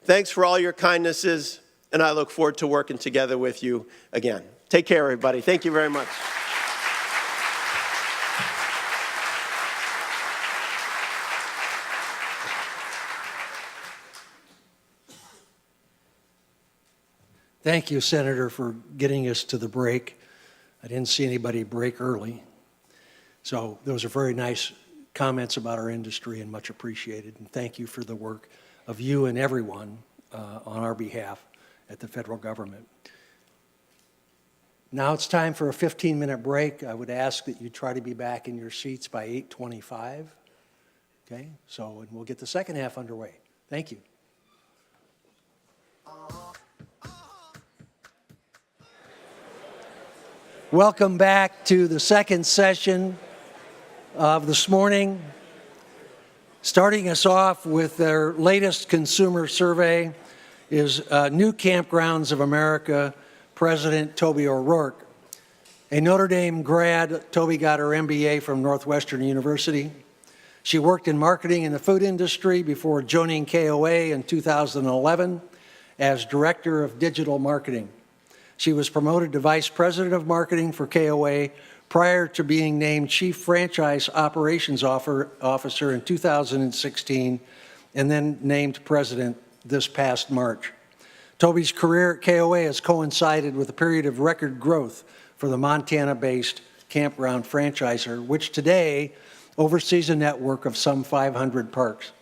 Thanks for all your kindnesses, and I look forward to working together with you again. Take care, everybody. Thank you very much. Thank you, Senator, for getting us to the break. I didn't see anybody break early. So those are very nice comments about our industry and much appreciated. And thank you for the work of you and everyone on our behalf at the federal government. Now it's time for a 15-minute break. I would ask that you try to be back in your seats by 8:25. Okay, so we'll get the second half underway. Thank you. Welcome back to the second session of this morning. Starting us off with their latest consumer survey is New Campgrounds of America President Toby O'Rourke. A Notre Dame grad, Toby got her MBA from Northwestern University. She worked in marketing in the food industry before joining KOA in 2011 as Director of Digital Marketing. She was promoted to Vice President of Marketing for KOA prior to being named Chief Franchise Operations Officer in 2016 and then named President this past March. Toby's career at KOA has coincided with a period of record growth for the Montana-based campground franchisor, which today oversees a network of some 500 parks.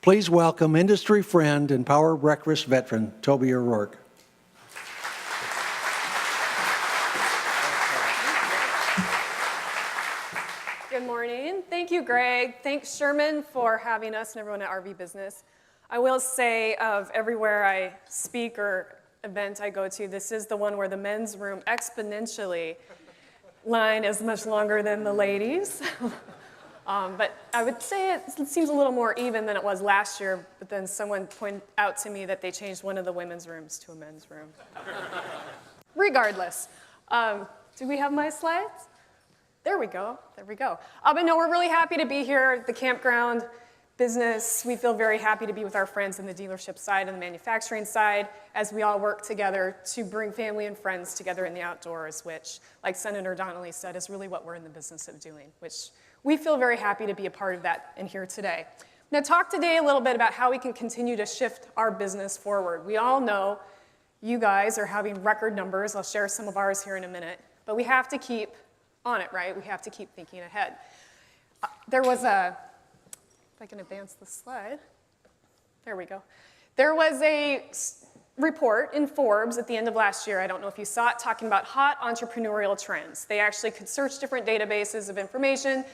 Please welcome industry friend and Power Breakfast veteran, Toby O'Rourke. Good morning. Thank you, Greg. Thanks, Sherman, for having us and everyone at RV Business. I will say of everywhere I speak or event I go to, this is the one where the men's room exponentially line is much longer than the ladies. But I would say it seems a little more even than it was last year, but then someone pointed out to me that they changed one of the women's rooms to a men's room. Regardless, do we have my slides? There we go, there we go. But no, we're really happy to be here at the campground business. We feel very happy to be with our friends in the dealership side and the manufacturing side as we all work together to bring family and friends together in the outdoors, which, like Senator Donnelly said, is really what we're in the business of doing, which we feel very happy to be a part of that and here today. I'm going to talk today a little bit about how we can continue to shift our business forward. We all know you guys are having record numbers. I'll share some of ours here in a minute, but we have to keep on it, right? We have to keep thinking ahead. There was a, if I can advance the slide, there we go. There was a report in Forbes at the end of last year, I don't know if you saw it, talking about hot entrepreneurial trends. They actually could search different databases of information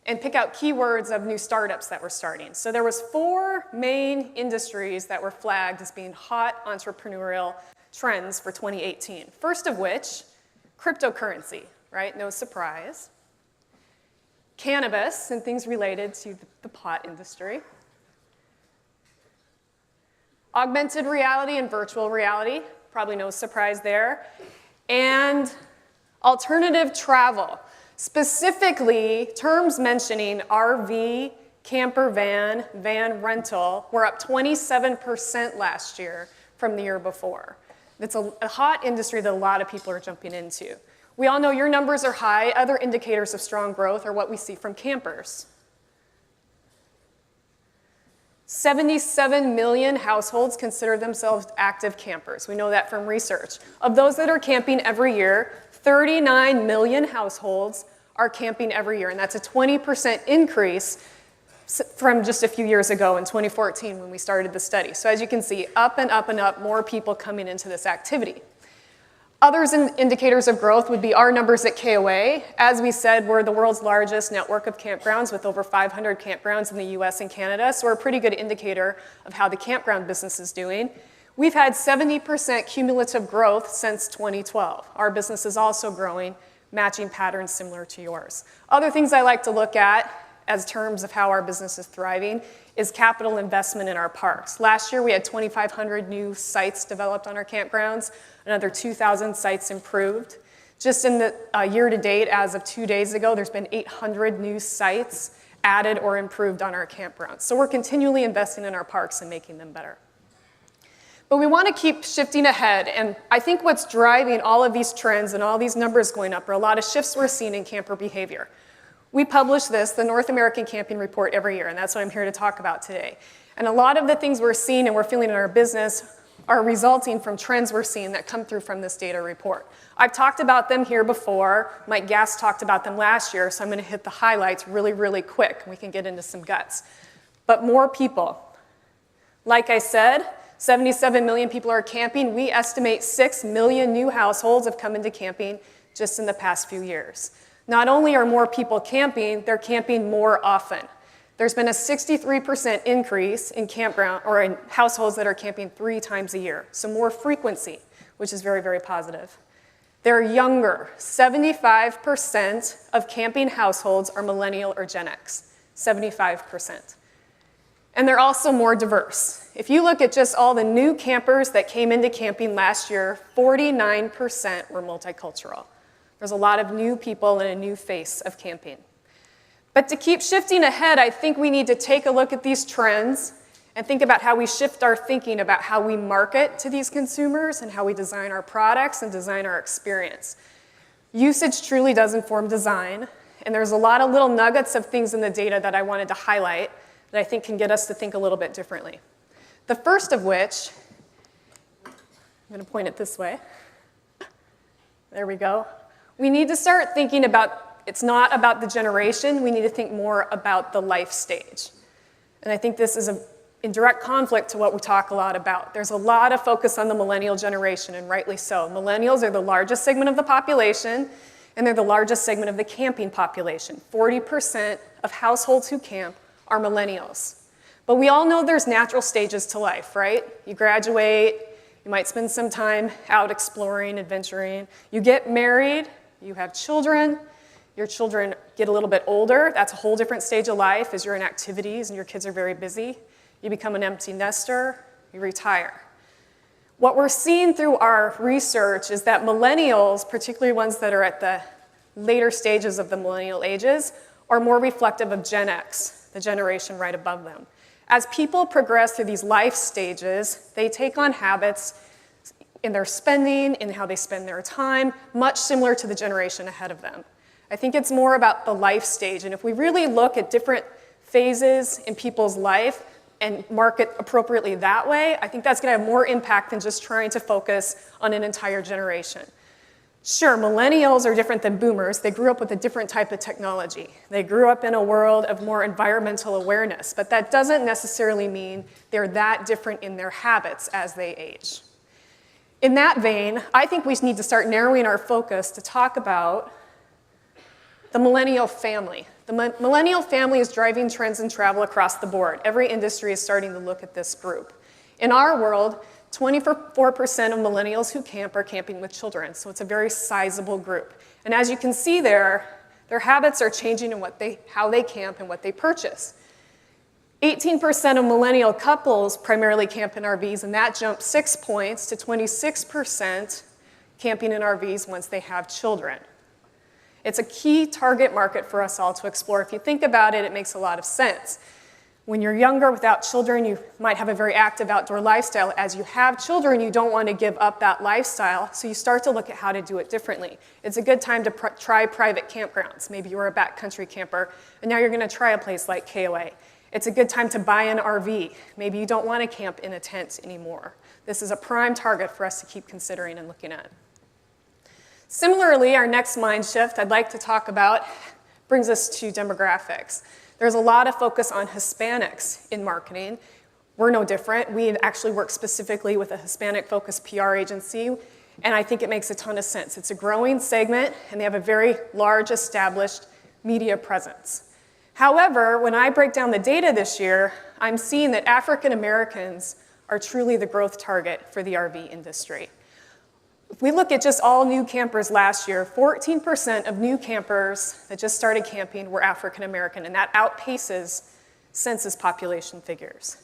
and pick out keywords of new startups that were starting. So there was 4 main industries that were flagged as being hot entrepreneurial trends for 2018. First of which, cryptocurrency, right? No surprise. Cannabis and things related to the pot industry. Augmented reality and virtual reality, probably no surprise there. And alternative travel, specifically terms mentioning RV, camper van, van rental, were up 27% last year from the year before. It's a hot industry that a lot of people are jumping into. We all know your numbers are high. Other indicators of strong growth are what we see from campers. 77 million households consider themselves active campers. We know that from research. Of those that are camping every year, 39 million households are camping every year, and that's a 20% increase from just a few years ago in 2014 when we started the study. So as you can see, up and up and up, more people coming into this activity. Others indicators of growth would be our numbers at KOA. As we said, we're the world's largest network of campgrounds with over 500 campgrounds in the US and Canada, so we're a pretty good indicator of how the campground business is doing. We've had 70% cumulative growth since 2012. Our business is also growing, matching patterns similar to yours. Other things I like to look at as terms of how our business is thriving is capital investment in our parks. Last year, we had 2,500 new sites developed on our campgrounds, another 2,000 sites improved. Just in the year to date, as of 2 days ago, there's been 800 new sites added or improved on our campgrounds. So we're continually investing in our parks and making them better. But we want to keep shifting ahead, and I think what's driving all of these trends and all these numbers going up are a lot of shifts we're seeing in camper behavior. We publish this, the North American Camping Report, every year, and that's what I'm here to talk about today. And a lot of the things we're seeing and we're feeling in our business are resulting from trends we're seeing that come through from this data report. I've talked about them here before. Mike Gass talked about them last year, so I'm going to hit the highlights really, really quick, and we can get into some guts. But more people. Like I said, 77 million people are camping. We estimate 6 million new households have come into camping just in the past few years. Not only are more people camping, they're camping more often. There's been a 63% increase in campground or in households that are camping 3 times a year. So more frequency, which is very, very positive. They're younger. 75% of camping households are millennial or Gen X. 75%. And they're also more diverse. If you look at just all the new campers that came into camping last year, 49% were multicultural. There's a lot of new people and a new face of camping. But to keep shifting ahead, I think we need to take a look at these trends and think about how we shift our thinking about how we market to these consumers and how we design our products and design our experience. Usage truly does inform design, and there's a lot of little nuggets of things in the data that I wanted to highlight that I think can get us to think a little bit differently. The first of which, I'm going to point it this way. There we go. We need to start thinking about, it's not about the generation, we need to think more about the life stage. And I think this is in direct conflict to what we talk a lot about. There's a lot of focus on the millennial generation, and rightly so. Millennials are the largest segment of the population, and they're the largest segment of the camping population. 40% of households who camp are millennials. But we all know there's natural stages to life, right? You graduate, you might spend some time out exploring, adventuring. You get married, you have children, your children get a little bit older. That's a whole different stage of life as you're in activities and your kids are very busy. You become an empty nester, you retire. What we're seeing through our research is that millennials, particularly ones that are at the later stages of the millennial ages, are more reflective of Gen X, the generation right above them. As people progress through these life stages, they take on habits in their spending, in how they spend their time, much similar to the generation ahead of them. I think it's more about the life stage, and if we really look at different phases in people's life and market appropriately that way, I think that's going to have more impact than just trying to focus on an entire generation. Sure, millennials are different than boomers. They grew up with a different type of technology. They grew up in a world of more environmental awareness, but that doesn't necessarily mean they're that different in their habits as they age. In that vein, I think we need to start narrowing our focus to talk about the millennial family. The millennial family is driving trends in travel across the board. Every industry is starting to look at this group. In our world, 24% of millennials who camp are camping with children, so it's a very sizable group. And as you can see there, their habits are changing in how they camp and what they purchase. 18% of millennial couples primarily camp in RVs, and that jumped 6 points to 26% camping in RVs once they have children. It's a key target market for us all to explore. If you think about it, it makes a lot of sense. When you're younger without children, you might have a very active outdoor lifestyle. As you have children, you don't want to give up that lifestyle, so you start to look at how to do it differently. It's a good time to try private campgrounds. Maybe you were a backcountry camper, and now you're going to try a place like KOA. It's a good time to buy an RV. Maybe you don't want to camp in a tent anymore. This is a prime target for us to keep considering and looking at. Similarly, our next mind shift I'd like to talk about brings us to demographics. There's a lot of focus on Hispanics in marketing. We're no different. We actually work specifically with a Hispanic-focused PR agency, and I think it makes a ton of sense. It's a growing segment, and they have a very large established media presence. However, when I break down the data this year, I'm seeing that African Americans are truly the growth target for the RV industry. If we look at just all new campers last year, 14% of new campers that just started camping were African American, and that outpaces census population figures.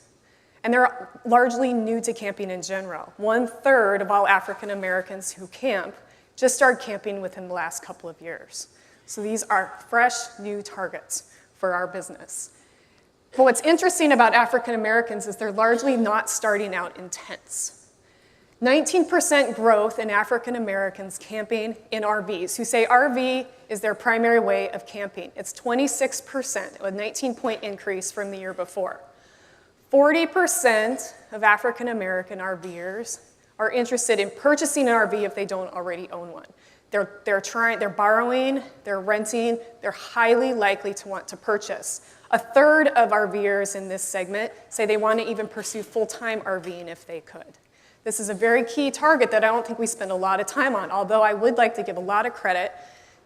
And they're largely new to camping in general. 1/3 of all African Americans who camp just started camping within the last couple of years. So these are fresh, new targets for our business. But what's interesting about African Americans is they're largely not starting out in tents. 19% growth in African Americans camping in RVs, who say RV is their primary way of camping. It's 26%, a 19-point increase from the year before. 40% of African American RVers are interested in purchasing an RV if they don't already own one. They're borrowing, they're renting, they're highly likely to want to purchase. A third of RVers in this segment say they want to even pursue full-time RVing if they could. This is a very key target that I don't think we spend a lot of time on, although I would like to give a lot of credit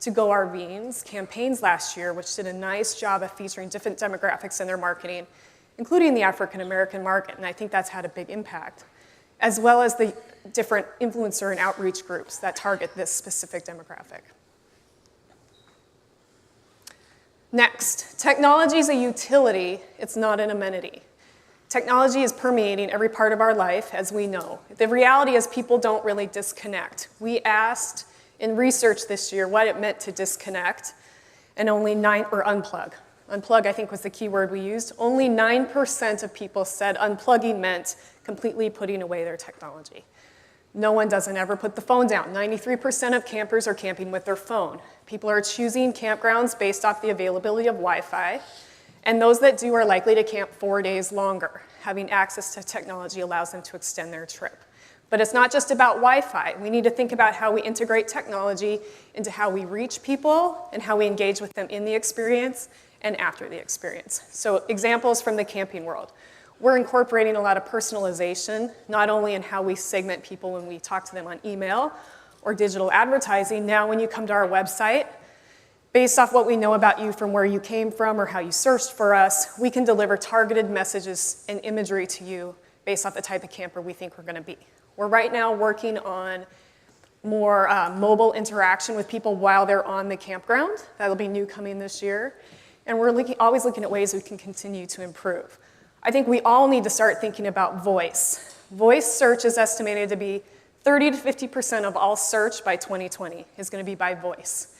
to Go RVing's campaigns last year, which did a nice job of featuring different demographics in their marketing, including the African American market, and I think that's had a big impact, as well as the different influencer and outreach groups that target this specific demographic. Next, technology is a utility, it's not an amenity. Technology is permeating every part of our life, as we know. The reality is people don't really disconnect. We asked in research this year what it meant to disconnect, and only unplug. Unplug, I think, was the key word we used. Only 9% of people said unplugging meant completely putting away their technology. No one doesn't ever put the phone down. 93% of campers are camping with their phone. People are choosing campgrounds based off the availability of Wi-Fi, and those that do are likely to camp 4 days longer. Having access to technology allows them to extend their trip. But it's not just about Wi-Fi. We need to think about how we integrate technology into how we reach people and how we engage with them in the experience and after the experience. So examples from the camping world. We're incorporating a lot of personalization, not only in how we segment people when we talk to them on email or digital advertising. Now when you come to our website, based off what we know about you from where you came from or how you searched for us, we can deliver targeted messages and imagery to you based off the type of camper we think we're going to be. We're right now working on more mobile interaction with people while they're on the campground. That'll be new coming this year. And we're always looking at ways we can continue to improve. I think we all need to start thinking about voice. Voice search is estimated to be 30 to 50% of all search by 2020 is going to be by voice.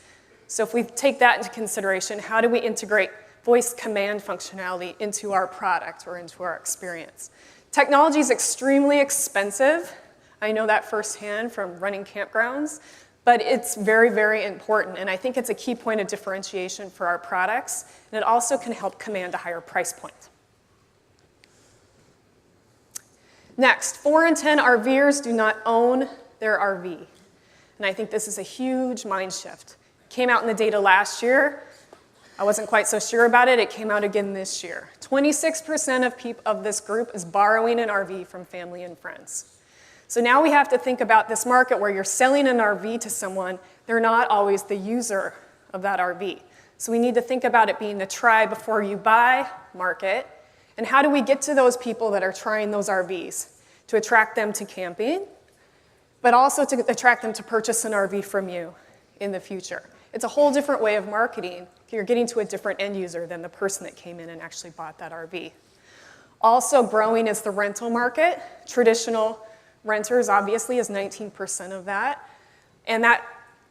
So if we take that into consideration, how do we integrate voice command functionality into our product or into our experience? Technology is extremely expensive. I know that firsthand from running campgrounds, but it's very, very important, and I think it's a key point of differentiation for our products, and it also can help command a higher price point. Next, 4 in 10 RVers do not own their RV, and I think this is a huge mind shift. Came out in the data last year. I wasn't quite so sure about it. It came out again this year. 26% of this group is borrowing an RV from family and friends. So now we have to think about this market where you're selling an RV to someone, they're not always the user of that RV. So we need to think about it being the try before you buy market, and how do we get to those people that are trying those RVs to attract them to camping, but also to attract them to purchase an RV from you in the future. It's a whole different way of marketing. You're getting to a different end user than the person that came in and actually bought that RV. Also growing is the rental market. Traditional renters, obviously, is 19% of that. And that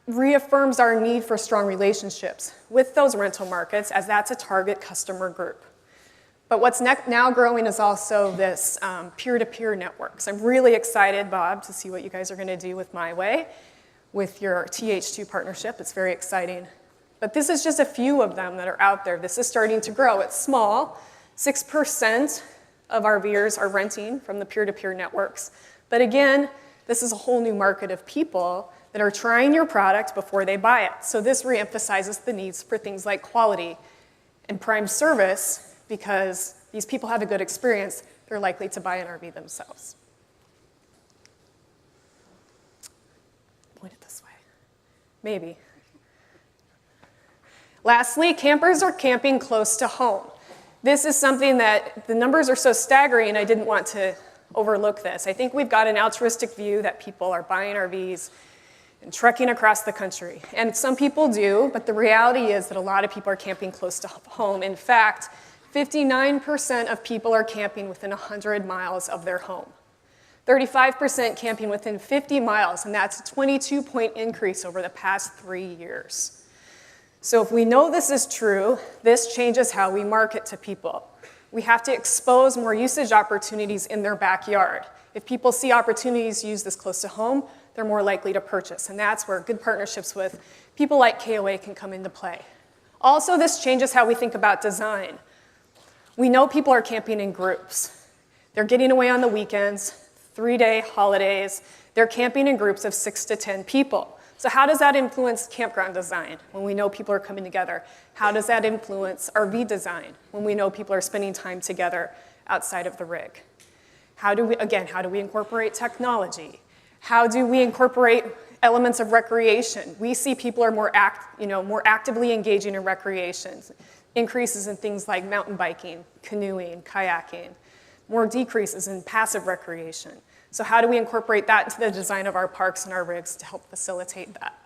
reaffirms our need for strong relationships with those rental markets, as that's a target customer group. But what's now growing is also this peer-to-peer networks. I'm really excited, Bob, to see what you guys are going to do with MyWay, with your TH2 partnership. It's very exciting. But this is just a few of them that are out there. This is starting to grow. It's small. 6% of RVers are renting from the peer-to-peer networks. But again, this is a whole new market of people that are trying your product before they buy it. So this reemphasizes the needs for things like quality and prime service, because these people have a good experience, they're likely to buy an RV themselves. Point it this way. Maybe. Lastly, campers are camping close to home. This is something that the numbers are so staggering, I didn't want to overlook this. I think we've got an altruistic view that people are buying RVs and trekking across the country. And some people do, but the reality is that a lot of people are camping close to home. In fact, 59% of people are camping within 100 miles of their home. 35% camping within 50 miles, and that's a 22-point increase over the past 3 years. So if we know this is true, this changes how we market to people. We have to expose more usage opportunities in their backyard. If people see opportunities to use this close to home, they're more likely to purchase, and that's where good partnerships with people like KOA can come into play. Also, this changes how we think about design. We know people are camping in groups. They're getting away on the weekends, 3-day holidays. They're camping in groups of 6 to 10 people. So how does that influence campground design when we know people are coming together? How does that influence RV design when we know people are spending time together outside of the rig? How do we incorporate technology? How do we incorporate elements of recreation? We see people are more actively engaging in recreation. Increases in things like mountain biking, canoeing, kayaking. More decreases in passive recreation. So how do we incorporate that into the design of our parks and our rigs to help facilitate that?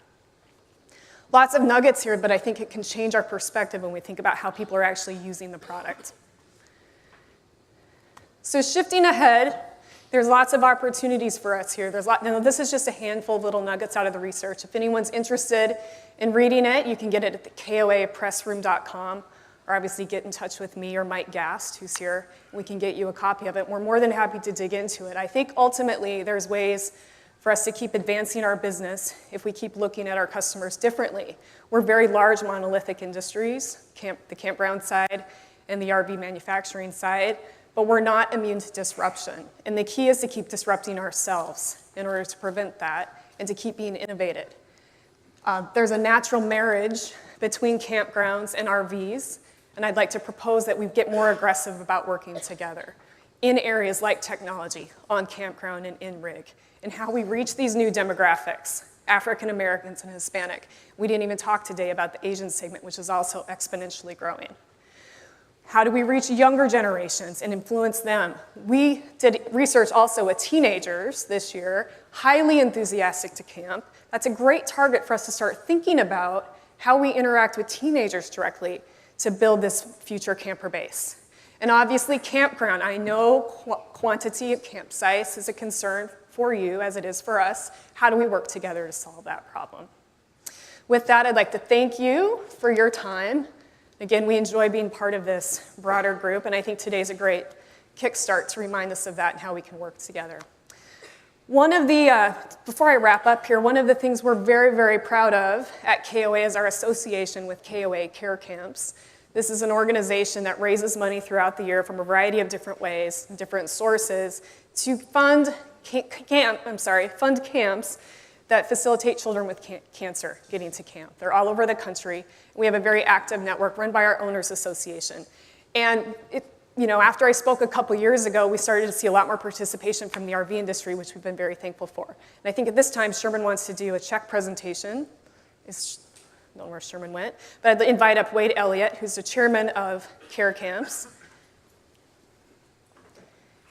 Lots of nuggets here, but I think it can change our perspective when we think about how people are actually using the product. So shifting ahead, there's lots of opportunities for us here. This is just a handful of little nuggets out of the research. If anyone's interested in reading it, you can get it at the KOApressroom.com, or obviously get in touch with me or Mike Gast, who's here, and we can get you a copy of it. We're more than happy to dig into it. I think ultimately there's ways for us to keep advancing our business if we keep looking at our customers differently. We're very large monolithic industries, the campground side and the RV manufacturing side, but we're not immune to disruption. And the key is to keep disrupting ourselves in order to prevent that and to keep being innovative. There's a natural marriage between campgrounds and RVs, and I'd like to propose that we get more aggressive about working together in areas like technology, on campground and in rig, and how we reach these new demographics, African Americans and Hispanic. We didn't even talk today about the Asian segment, which is also exponentially growing. How do we reach younger generations and influence them? We did research also with teenagers this year, highly enthusiastic to camp. That's a great target for us to start thinking about how we interact with teenagers directly to build this future camper base. And obviously campground, I know quantity of campsites is a concern for you as it is for us. How do we work together to solve that problem? With that, I'd like to thank you for your time. Again, we enjoy being part of this broader group, and I think today's a great kickstart to remind us of that and how we can work together. Before I wrap up here, one of the things we're very, very proud of at KOA is our association with KOA Care Camps. This is an organization that raises money throughout the year from a variety of different ways, different sources, to fund camps that facilitate children with cancer getting to camp. They're all over the country. We have a very active network run by our Owners Association. And after I spoke a couple years ago, we started to see a lot more participation from the RV industry, which we've been very thankful for. And I think at this time, Sherman wants to do a check presentation. I don't know where Sherman went, but I'd invite up Wade Elliott, who's the chairman of Care Camps.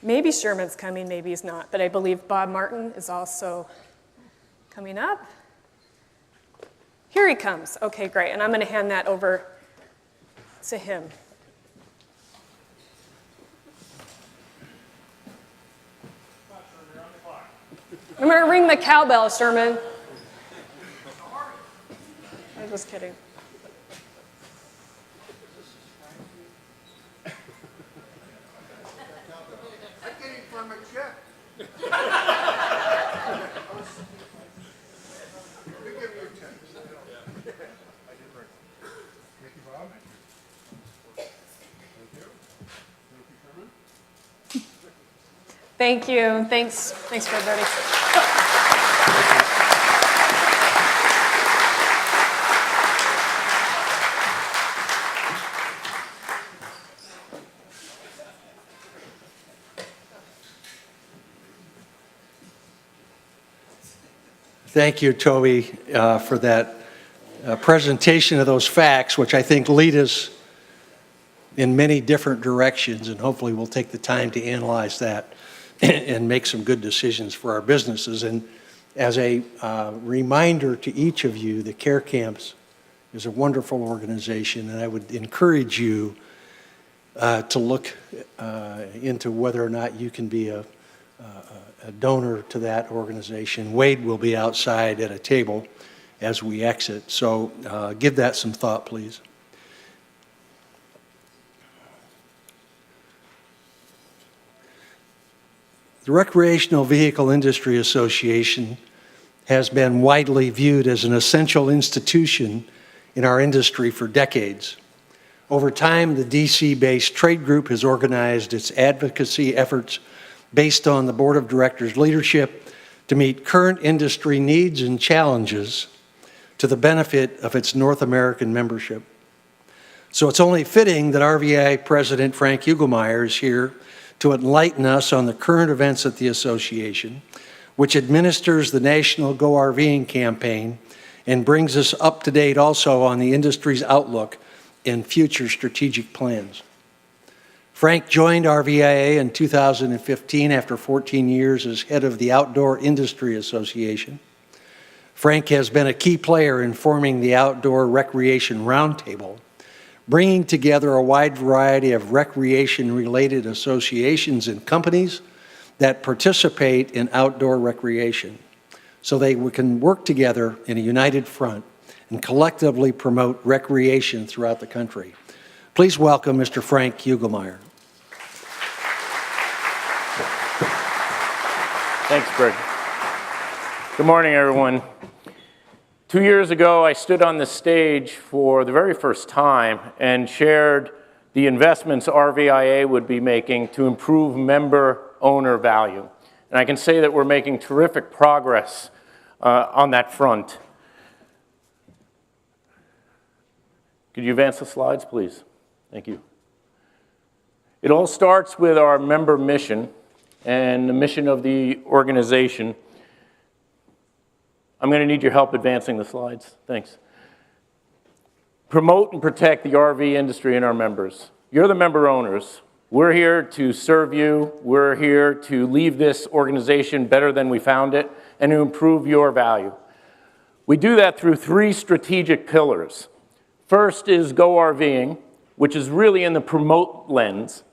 Maybe Sherman's coming, maybe he's not, but I believe Bob Martin is also coming up. Here he comes. Okay, great. And I'm going to hand that over to him. I'm going to ring the cowbell, Sherman. I'm just kidding. Thank you. Thanks for everybody. Thank you, Toby, for that presentation of those facts, which I think lead us in many different directions, and hopefully we'll take the time to analyze that and make some good decisions for our businesses. And as a reminder to each of you, the Care Camps is a wonderful organization, and I would encourage you to look into whether or not you can be a donor to that organization. Wade will be outside at a table as we exit, so give that some thought, please. The Recreational Vehicle Industry Association has been widely viewed as an essential institution in our industry for decades. Over time, the DC-based trade group has organized its advocacy efforts based on the board of directors' leadership to meet current industry needs and challenges to the benefit of its North American membership. So it's only fitting that RVIA President Frank Ugelmeyer is here to enlighten us on the current events at the association, which administers the National Go RVing campaign and brings us up to date also on the industry's outlook and future strategic plans. Frank joined RVIA in 2015 after 14 years as head of the Outdoor Industry Association. Frank has been a key player in forming the Outdoor Recreation Roundtable, bringing together a wide variety of recreation-related associations and companies that participate in outdoor recreation, so they can work together in a united front and collectively promote recreation throughout the country. Please welcome Mr. Frank Ugelmeyer. Thanks, Greg. Good morning, everyone. 2 years ago, I stood on the stage for the very first time and shared the investments RVIA would be making to improve member-owner value. And I can say that we're making terrific progress on that front. Could you advance the slides, please? Thank you. It all starts with our member mission and the mission of the organization. I'm going to need your help advancing the slides. Thanks. Promote and protect the RV industry and our members. You're the member owners. We're here to serve you. We're here to leave this organization better than we found it and to improve your value. We do that through 3 strategic pillars. First is Go RVing, which is really in the promote lens.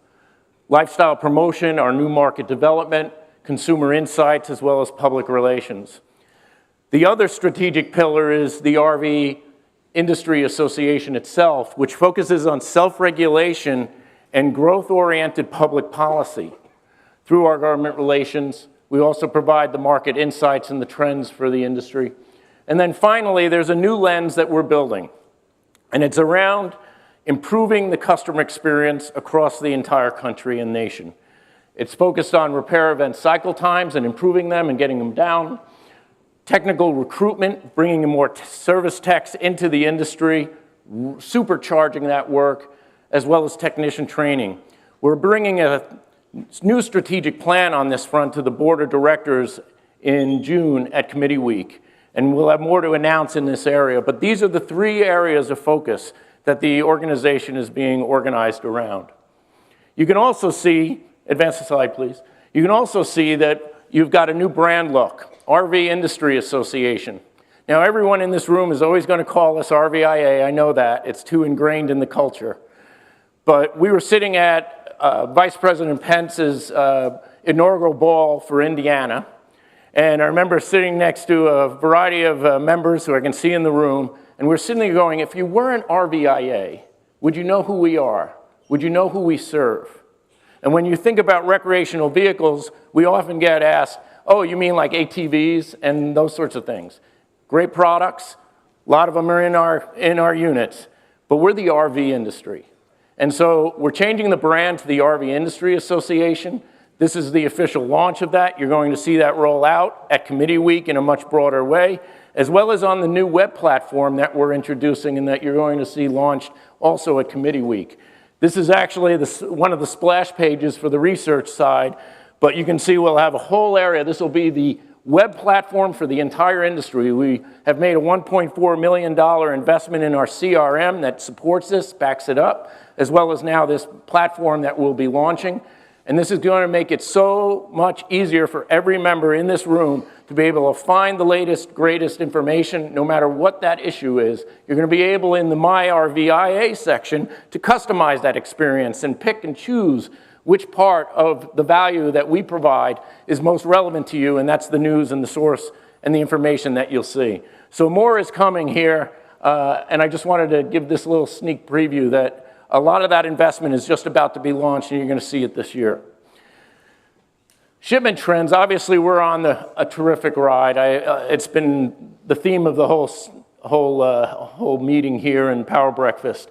Lifestyle promotion, our new market development, consumer insights, as well as public relations. The other strategic pillar is the RV Industry Association itself, which focuses on self-regulation and growth-oriented public policy. Through our government relations, we also provide the market insights and the trends for the industry. And then finally, there's a new lens that we're building, and it's around improving the customer experience across the entire country and nation. It's focused on repair event cycle times and improving them and getting them down, technical recruitment, bringing more service techs into the industry, supercharging that work, as well as technician training. We're bringing a new strategic plan on this front to the board of directors in June at committee week, and we'll have more to announce in this area. But these are the 3 areas of focus that the organization is being organized around. You can also see, advance the slide please, you can also see that you've got a new brand look. RV Industry Association. Now, everyone in this room is always going to call us RVIA. I know that. It's too ingrained in the culture. But we were sitting at Vice President Pence's inaugural ball for Indiana. And I remember sitting next to a variety of members who I can see in the room. And we're sitting there going, if you weren't RVIA, would you know who we are? Would you know who we serve? And when you think about recreational vehicles, we often get asked, oh, you mean like ATVs and those sorts of things. Great products, a lot of them are in our units, but we're the RV industry. And so we're changing the brand to the RV Industry Association. This is the official launch of that. You're going to see that roll out at committee week in a much broader way, as well as on the new web platform that we're introducing and that you're going to see launched also at committee week. This is actually one of the splash pages for the research side, but you can see we'll have a whole area. This will be the web platform for the entire industry. We have made a $1.4 million investment in our CRM that supports this, backs it up, as well as now this platform that we'll be launching. And this is going to make it so much easier for every member in this room to be able to find the latest, greatest information, no matter what that issue is. You're going to be able, in the My RVIA section, to customize that experience and pick and choose which part of the value that we provide is most relevant to you, and that's the news and the source and the information that you'll see. So more is coming here, and I just wanted to give this little sneak preview that a lot of that investment is just about to be launched, and you're going to see it this year. Shipment trends, obviously we're on a terrific ride. It's been the theme of the whole meeting here in Power Breakfast.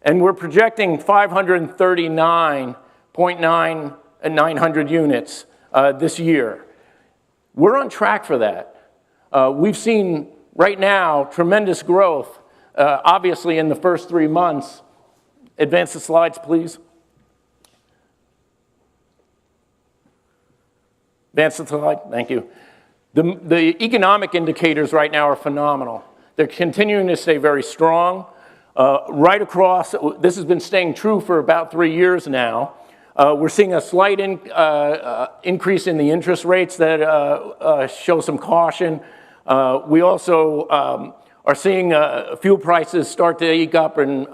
And we're projecting 539.900 units this year. We're on track for that. We've seen right now, tremendous growth, obviously in the first 3 months. Advance the slides, please. Advance the slide, thank you. The economic indicators right now are phenomenal. They're continuing to stay very strong. Right across, this has been staying true for about 3 years now. We're seeing a slight increase in the interest rates that show some caution. We also are seeing fuel prices start to eke up and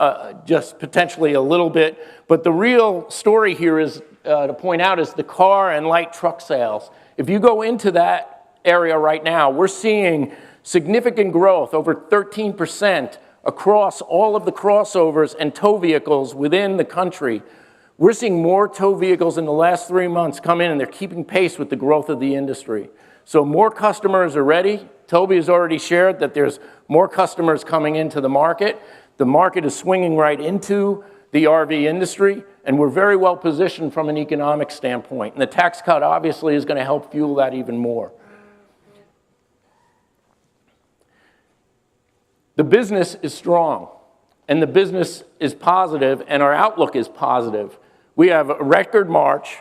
just potentially a little bit. But the real story here is, to point out, is the car and light truck sales. If you go into that area right now, we're seeing significant growth, over 13%, across all of the crossovers and tow vehicles within the country. We're seeing more tow vehicles in the last 3 months come in, and they're keeping pace with the growth of the industry. So more customers are ready. Toby has already shared that there's more customers coming into the market. The market is swinging right into the RV industry, and we're very well positioned from an economic standpoint. And the tax cut obviously is going to help fuel that even more. The business is strong, and the business is positive, and our outlook is positive. We have a record March,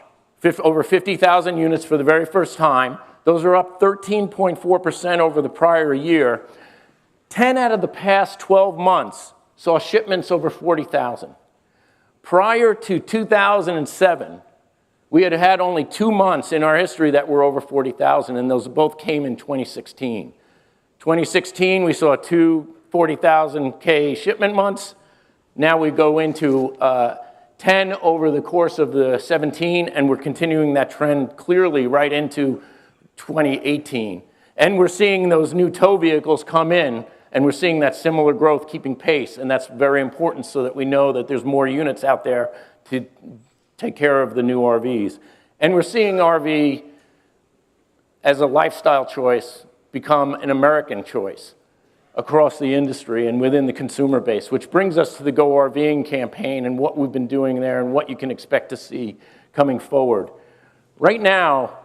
over 50,000 units for the very first time. Those are up 13.4% over the prior year. 10 out of the past 12 months saw shipments over 40,000. Prior to 2007, we had had only 2 months in our history that were over 40,000, and those both came in 2016. 2016, we saw 2 40,000 shipment months. Now we go into 10 over the course of the 17, and we're continuing that trend clearly right into 2018. And we're seeing those new tow vehicles come in, and we're seeing that similar growth keeping pace, and that's very important so that we know that there's more units out there to take care of the new RVs. And we're seeing RV as a lifestyle choice become an American choice across the industry and within the consumer base, which brings us to the Go RVing campaign and what we've been doing there and what you can expect to see coming forward. Right now,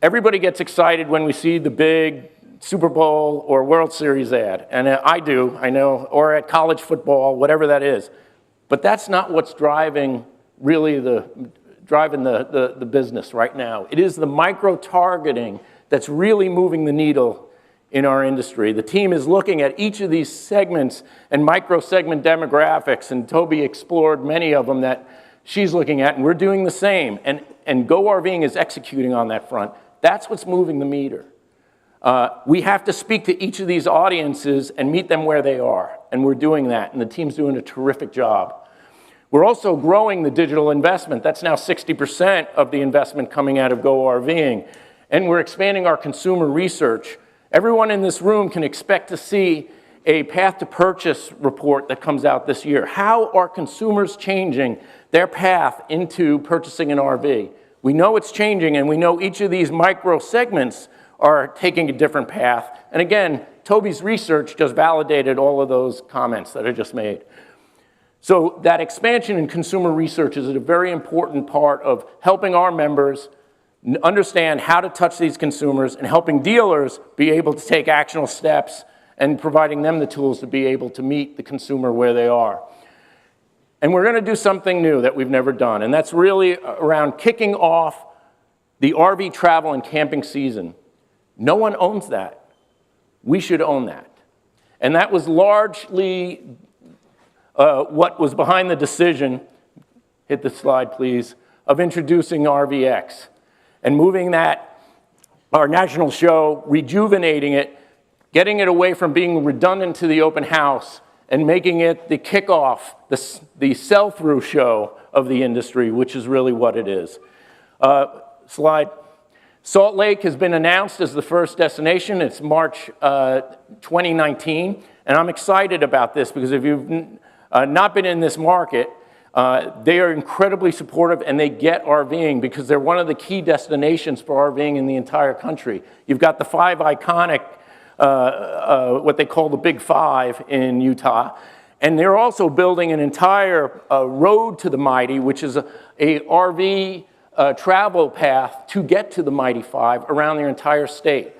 everybody gets excited when we see the big Super Bowl or World Series ad, and I do, I know, or at college football, whatever that is. But that's not what's driving really the business right now. It is the micro-targeting that's really moving the needle in our industry. The team is looking at each of these segments and micro-segment demographics, and Toby explored many of them that she's looking at, and we're doing the same. And Go RVing is executing on that front. That's what's moving the meter. We have to speak to each of these audiences and meet them where they are, and we're doing that, and the team's doing a terrific job. We're also growing the digital investment. That's now 60% of the investment coming out of Go RVing, and we're expanding our consumer research. Everyone in this room can expect to see a path to purchase report that comes out this year. How are consumers changing their path into purchasing an RV? We know it's changing, and we know each of these micro segments are taking a different path. And again, Toby's research just validated all of those comments that I just made. So that expansion in consumer research is a very important part of helping our members understand how to touch these consumers and helping dealers be able to take actionable steps and providing them the tools to be able to meet the consumer where they are. And we're going to do something new that we've never done, and that's really around kicking off the RV travel and camping season. No one owns that. We should own that. And that was largely what was behind the decision, hit the slide please, of introducing RVX and moving that, our national show, rejuvenating it, getting it away from being redundant to the open house and making it the kickoff, the sell-through show of the industry, which is really what it is. Slide. Salt Lake has been announced as the first destination. It's March 2019, and I'm excited about this because if you've not been in this market, they are incredibly supportive, and they get RVing because they're one of the key destinations for RVing in the entire country. You've got the 5 iconic, what they call the Big 5 in Utah, and they're also building an entire road to the Mighty, which is a RV travel path to get to the Mighty 5 around their entire state.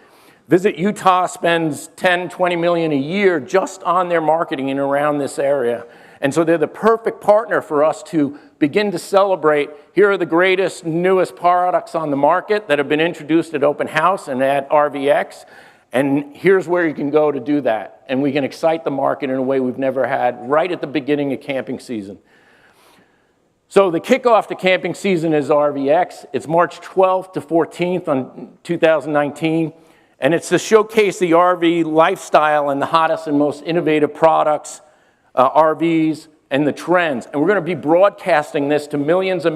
Visit Utah spends 10, 20 million a year just on their marketing and around this area. And so they're the perfect partner for us to begin to celebrate. Here are the greatest, newest products on the market that have been introduced at Open House and at RVX. And here's where you can go to do that. And we can excite the market in a way we've never had right at the beginning of camping season. So the kickoff to camping season is RVX. It's March 12th to 14th on 2019. And it's to showcase the RV lifestyle and the hottest and most innovative products, RVs, and the trends. And we're going to be broadcasting this to millions of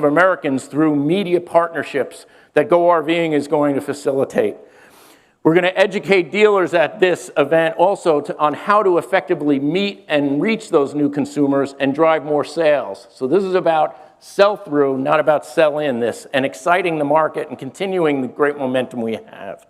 Americans through media partnerships that Go RVing is going to facilitate. We're going to educate dealers at this event also on how to effectively meet and reach those new consumers and drive more sales. So this is about sell-through, not about sell-in this, and exciting the market and continuing the great momentum we have.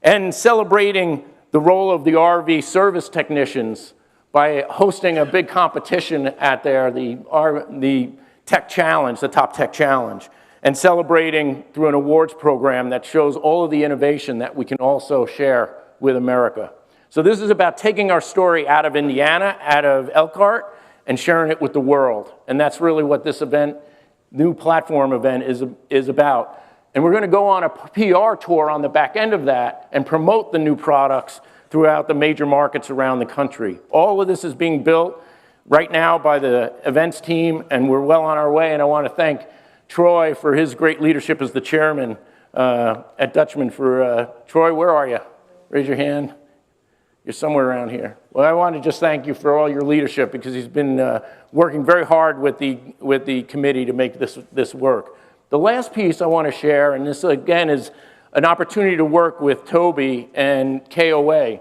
And celebrating the role of the RV service technicians by hosting a big competition at there, the Tech Challenge, the Top Tech Challenge, and celebrating through an awards program that shows all of the innovation that we can also share with America. So this is about taking our story out of Indiana, out of Elkhart, and sharing it with the world. And that's really what this event, new platform event, is about. And we're going to go on a PR tour on the back end of that and promote the new products throughout the major markets around the country. All of this is being built right now by the events team, and we're well on our way. And I want to thank Troy for his great leadership as the chairman at Dutchman. Troy, where are you? Raise your hand. You're somewhere around here. Well, I want to just thank you for all your leadership because he's been working very hard with the committee to make this work. The last piece I want to share, and this again is an opportunity to work with Toby and KOA.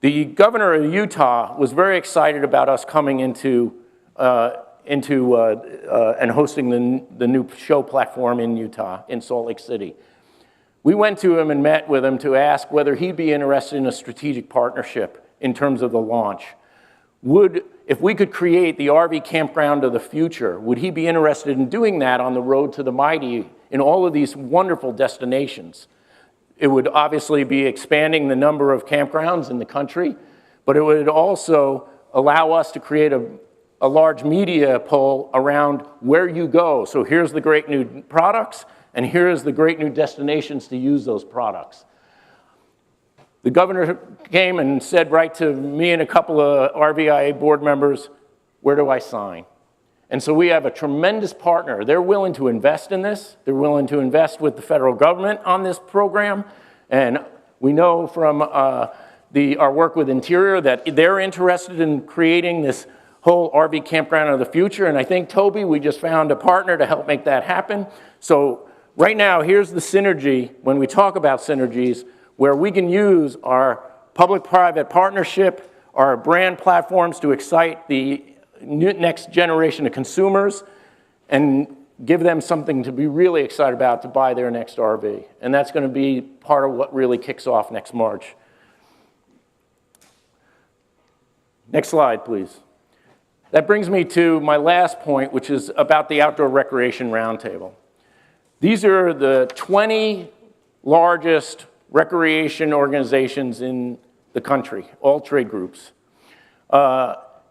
The governor of Utah was very excited about us coming into and hosting the new show platform in Utah, in Salt Lake City. We went to him and met with him to ask whether he'd be interested in a strategic partnership in terms of the launch. If we could create the RV campground of the future, would he be interested in doing that on the road to the mighty in all of these wonderful destinations? It would obviously be expanding the number of campgrounds in the country, but it would also allow us to create a large media pull around where you go. So here's the great new products, and here's the great new destinations to use those products. The governor came and said right to me and a couple of RVIA board members, where do I sign? And so we have a tremendous partner. They're willing to invest in this. They're willing to invest with the federal government on this program. And we know from our work with Interior that they're interested in creating this whole RV campground of the future. And I think, Toby, we just found a partner to help make that happen. So right now, here's the synergy, when we talk about synergies, where we can use our public-private partnership, our brand platforms to excite the next generation of consumers and give them something to be really excited about to buy their next RV. And that's going to be part of what really kicks off next March. Next slide, please. That brings me to my last point, which is about the Outdoor Recreation Roundtable. These are the 20 largest recreation organizations in the country, all trade groups.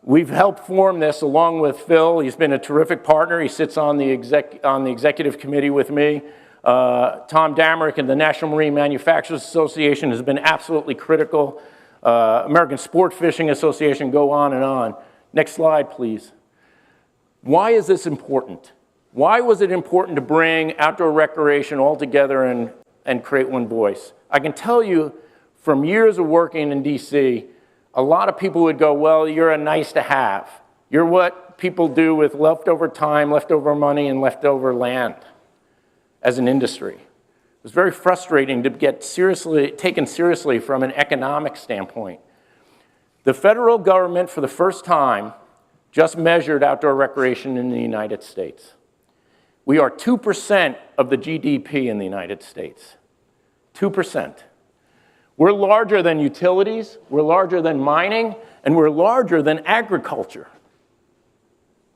We've helped form this along with Phil. He's been a terrific partner. He sits on the executive committee with me. Tom Damerick and the National Marine Manufacturers Association has been absolutely critical. American Sport Fishing Association, go on and on. Next slide, please. Why is this important? Why was it important to bring outdoor recreation all together and create one voice? I can tell you from years of working in DC, a lot of people would go, well, you're a nice to have. You're what people do with leftover time, leftover money, and leftover land as an industry. It was very frustrating to get taken seriously from an economic standpoint. The federal government, for the first time, just measured outdoor recreation in the United States. We are 2% of the GDP in the United States. 2%. We're larger than utilities, we're larger than mining, and we're larger than agriculture.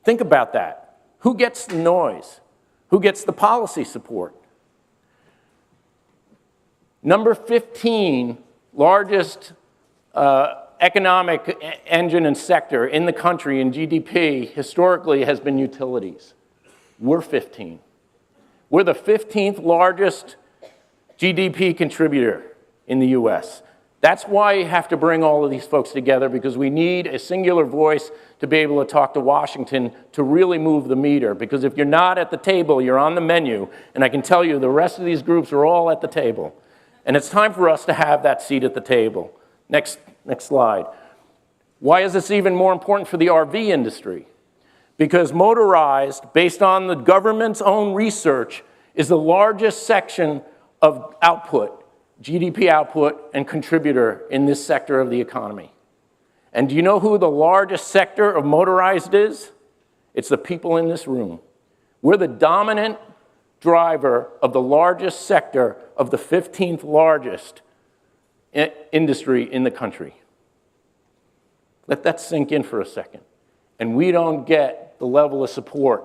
Think about that. Who gets the noise? Who gets the policy support? Number 15 largest economic engine and sector in the country in GDP historically has been utilities. We're 15. We're the 15th largest GDP contributor in the US. That's why you have to bring all of these folks together, because we need a singular voice to be able to talk to Washington to really move the meter. Because if you're not at the table, you're on the menu. And I can tell you the rest of these groups are all at the table. And it's time for us to have that seat at the table. Next slide. Why is this even more important for the RV industry? Because motorized, based on the government's own research, is the largest section of output, GDP output, and contributor in this sector of the economy. And do you know who the largest sector of motorized is? It's the people in this room. We're the dominant driver of the largest sector of the 15th largest industry in the country. Let that sink in for a second. And we don't get the level of support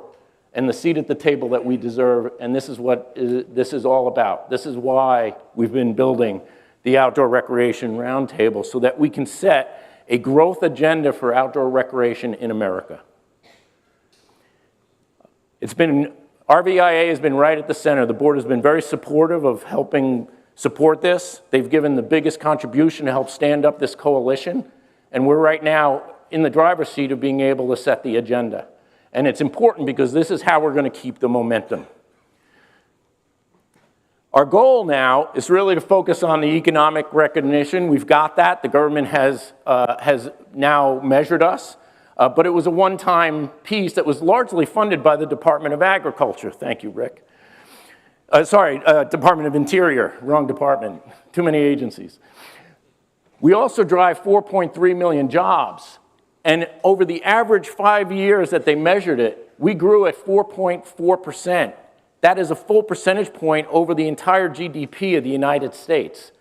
and the seat at the table that we deserve, and this is what this is all about. This is why we've been building the Outdoor Recreation Roundtable, so that we can set a growth agenda for outdoor recreation in America. RVIA has been right at the center. The board has been very supportive of helping support this. They've given the biggest contribution to help stand up this coalition, and we're right now in the driver's seat of being able to set the agenda. And it's important because this is how we're going to keep the momentum. Our goal now is really to focus on the economic recognition. We've got that. The government has now measured us. But it was a one-time piece that was largely funded by the Department of Agriculture. Thank you, Rick. Department of Interior. Wrong department. Too many agencies. We also drive 4.3 million jobs. And over the average 5 years that they measured it, we grew at 4.4%. That is a full percentage point over the entire GDP of the United States.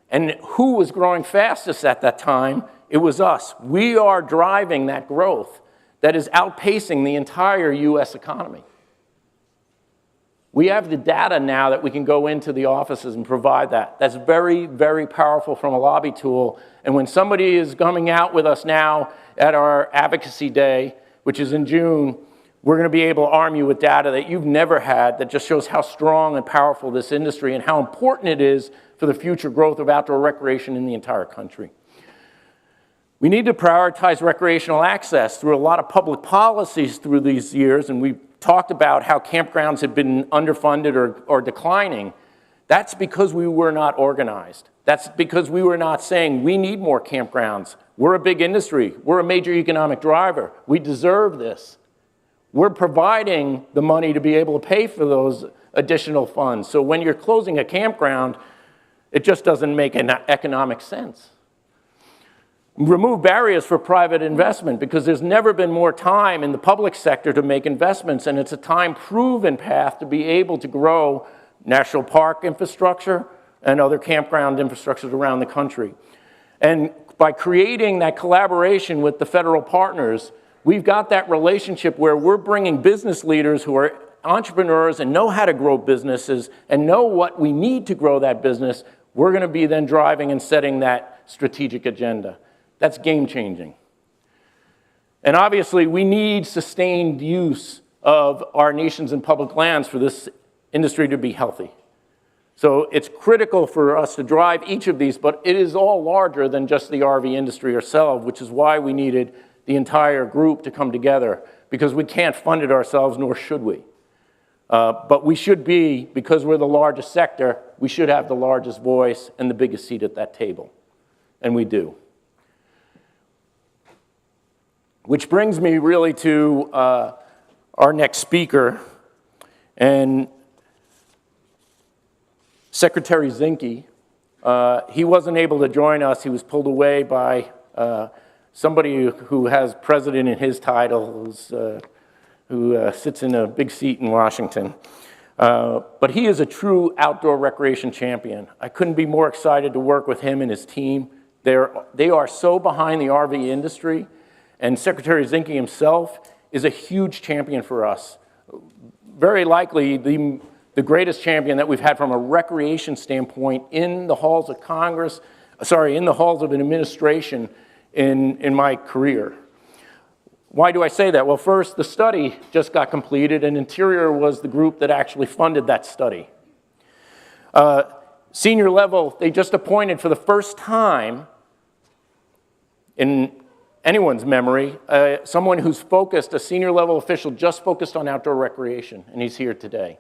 And who was growing fastest at that time? It was us. We are driving that growth that is outpacing the entire US economy. We have the data now that we can go into the offices and provide that. That's very, very powerful from a lobby tool. And when somebody is coming out with us now at our Advocacy Day, which is in June, we're going to be able to arm you with data that you've never had that just shows how strong and powerful this industry and how important it is for the future growth of outdoor recreation in the entire country. We need to prioritize recreational access through a lot of public policies through these years, and we've talked about how campgrounds have been underfunded or declining. That's because we were not organized. That's because we were not saying we need more campgrounds. We're a big industry. We're a major economic driver. We deserve this. We're providing the money to be able to pay for those additional funds. So when you're closing a campground, it just doesn't make an economic sense. Remove barriers for private investment, because there's never been more time in the public sector to make investments, and it's a time-proven path to be able to grow national park infrastructure and other campground infrastructures around the country. And by creating that collaboration with the federal partners, we've got that relationship where we're bringing business leaders who are entrepreneurs and know how to grow businesses and know what we need to grow that business. We're going to be then driving and setting that strategic agenda. That's game-changing. And obviously, we need sustained use of our nations and public lands for this industry to be healthy. So it's critical for us to drive each of these, but it is all larger than just the RV industry ourselves, which is why we needed the entire group to come together, because we can't fund it ourselves, nor should we. But we should be, because we're the largest sector, we should have the largest voice and the biggest seat at that table. And we do. Which brings me really to our next speaker, and Secretary Zinke. He wasn't able to join us. He was pulled away by somebody who has president in his title, who sits in a big seat in Washington. But he is a true outdoor recreation champion. I couldn't be more excited to work with him and his team. They are so behind the RV industry. And Secretary Zinke himself is a huge champion for us. Very likely the the greatest champion that we've had from a recreation standpoint in the halls of Congress, in the halls of an administration in my career. Why do I say that? Well, first, the study just got completed, and Interior was the group that actually funded that study. Senior level, they just appointed for the first time in anyone's memory, someone who's focused, a senior level official just focused on outdoor recreation, and he's here today.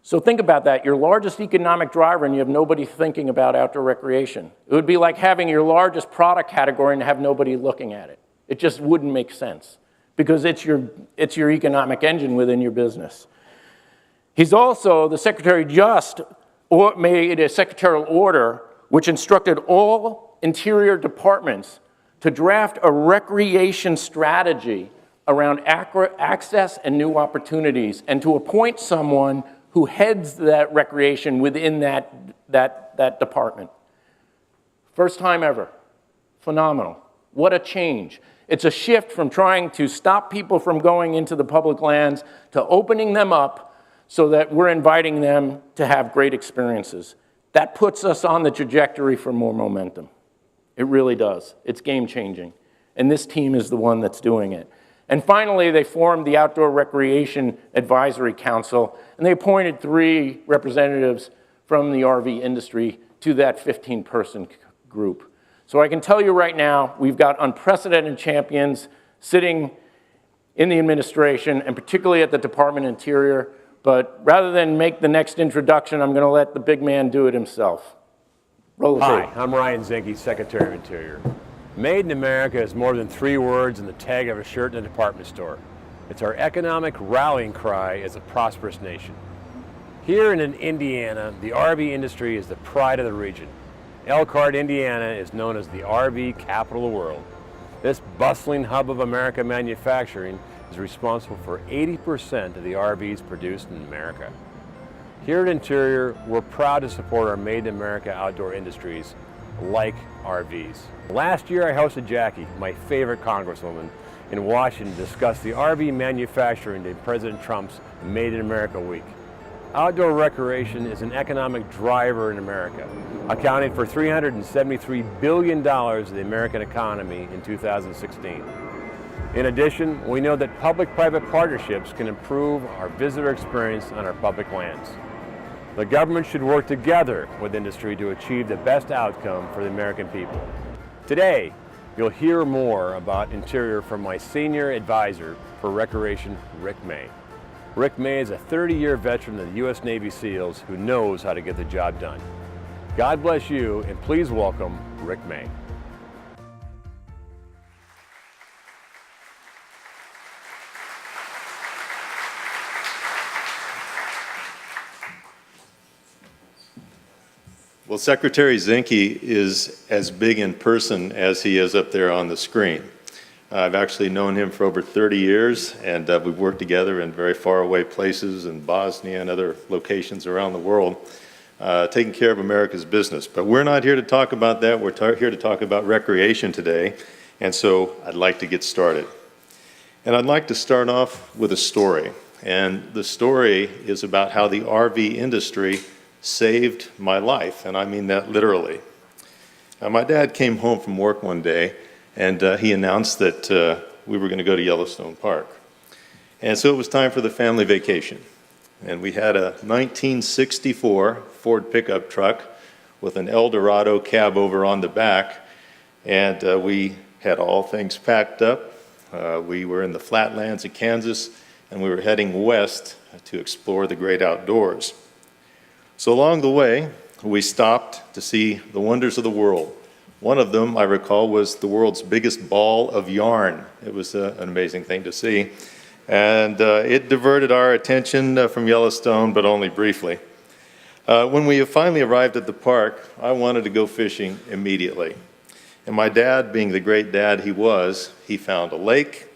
So think about that, your largest economic driver and you have nobody thinking about outdoor recreation. It would be like having your largest product category and have nobody looking at it. It just wouldn't make sense because it's your economic engine within your business. He's also, the secretary just made a secretarial order which instructed all interior departments to draft a recreation strategy around access and new opportunities and to appoint someone who heads that recreation within that department. First time ever. Phenomenal. What a change. It's a shift from trying to stop people from going into the public lands to opening them up so that we're inviting them to have great experiences. That puts us on the trajectory for more momentum. It really does. It's game-changing. And this team is the one that's doing it. And finally, they formed the Outdoor Recreation Advisory Council, and they appointed 3 representatives from the RV industry to that 15-person group. So I can tell you right now, we've got unprecedented champions sitting in the administration, and particularly at the Department of Interior. But rather than make the next introduction, I'm going to let the big man do it himself. Roll the tape. Hi, I'm Ryan Zinke, Secretary of Interior. Made in America is more than 3 words and the tag of a shirt in a department store. It's our economic rallying cry as a prosperous nation. Here in Indiana, the RV industry is the pride of the region. Elkhart, Indiana is known as the RV capital of the world. This bustling hub of American manufacturing is responsible for 80% of the RVs produced in America. Here at Interior, we're proud to support our Made in America outdoor industries like RVs. Last year I hosted Jackie, my favorite congresswoman, in Washington to discuss the RV manufacturing in President Trump's Made in America Week. Outdoor recreation is an economic driver in America, accounting for $373 billion of the American economy in 2016. In addition, we know that public-private partnerships can improve our visitor experience on our public lands. The government should work together with industry to achieve the best outcome for the American people. Today, you'll hear more about Interior from my senior advisor for recreation, Rick May. Rick May is a 30-year veteran of the U.S. Navy SEALs who knows how to get the job done. God bless you, and please welcome Rick May. Well, Secretary Zinke is as big in person as he is up there on the screen. I've actually known him for over 30 years, and we've worked together in very faraway places in Bosnia and other locations around the world, taking care of America's business. But we're not here to talk about that. We're here to talk about recreation today, and so I'd like to get started. And I'd like to start off with a story, and the story is about how the RV industry saved my life, and I mean that literally. My dad came home from work one day, and he announced that we were going to go to Yellowstone Park. And so it was time for the family vacation. And we had a 1964 Ford pickup truck with an Eldorado cab over on the back, and we had all things packed up. We were in the flatlands of Kansas, and we were heading west to explore the great outdoors. So along the way, we stopped to see the wonders of the world. One of them, I recall, was the world's biggest ball of yarn. It was an amazing thing to see. And it diverted our attention from Yellowstone, but only briefly. When we finally arrived at the park, I wanted to go fishing immediately. And my dad, being the great dad he was, he found a lake,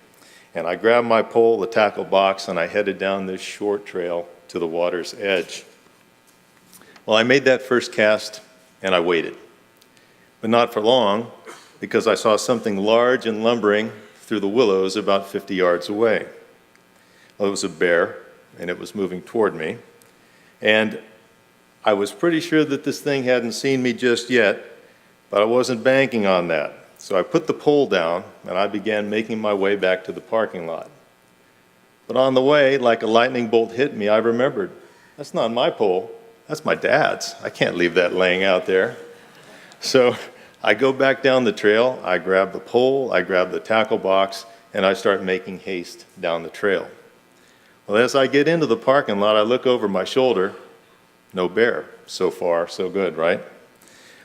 and I grabbed my pole, the tackle box, and I headed down this short trail to the water's edge. Well, I made that first cast, and I waited. But not for long, because I saw something large and lumbering through the willows about 50 yards away. Well, it was a bear, and it was moving toward me. And I was pretty sure that this thing hadn't seen me just yet, but I wasn't banking on that. So I put the pole down, and I began making my way back to the parking lot. But on the way, like a lightning bolt hit me, I remembered, that's not my pole, that's my dad's. I can't leave that laying out there. So I go back down the trail, I grab the pole, I grab the tackle box, and I start making haste down the trail. Well, as I get into the parking lot, I look over my shoulder, no bear. So far, so good, right?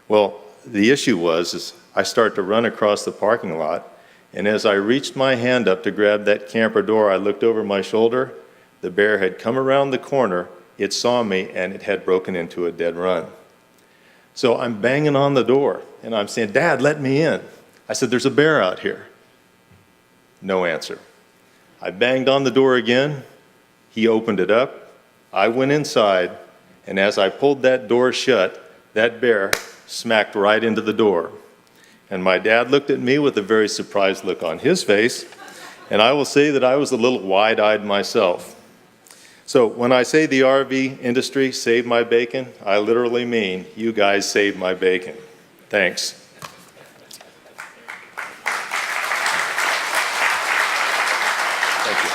Well, the issue was I start to run across the parking lot, and as I reached my hand up to grab that camper door, I looked over my shoulder. The bear had come around the corner, it saw me, and it had broken into a dead run. So I'm banging on the door, and I'm saying, Dad, let me in. I said, there's a bear out here. No answer. I banged on the door again. He opened it up. I went inside, and as I pulled that door shut, that bear smacked right into the door. And my dad looked at me with a very surprised look on his face, and I will say that I was a little wide-eyed myself. So when I say the RV industry saved my bacon, I literally mean you guys saved my bacon. Thanks. Thank you.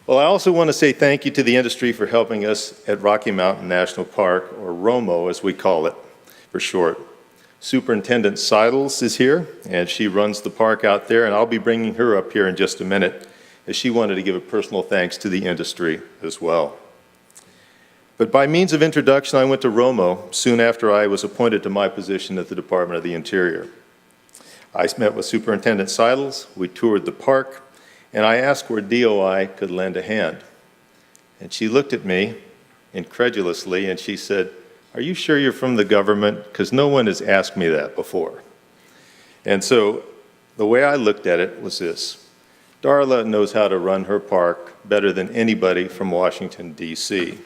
Well, I also want to say thank you to the industry for helping us at Rocky Mountain National Park, or ROMO as we call it for short. Superintendent Seidels is here, and she runs the park out there, and I'll be bringing her up here in just a minute, as she wanted to give a personal thanks to the industry as well. But by means of introduction, I went to ROMO soon after I was appointed to my position at the Department of the Interior. I met with Superintendent Seidels, we toured the park, and I asked where DOI could lend a hand. And she looked at me incredulously, and she said, "Are you sure you're from the government? Because no one has asked me that before." And so the way I looked at it was this. Darla knows how to run her park better than anybody from Washington, D.C.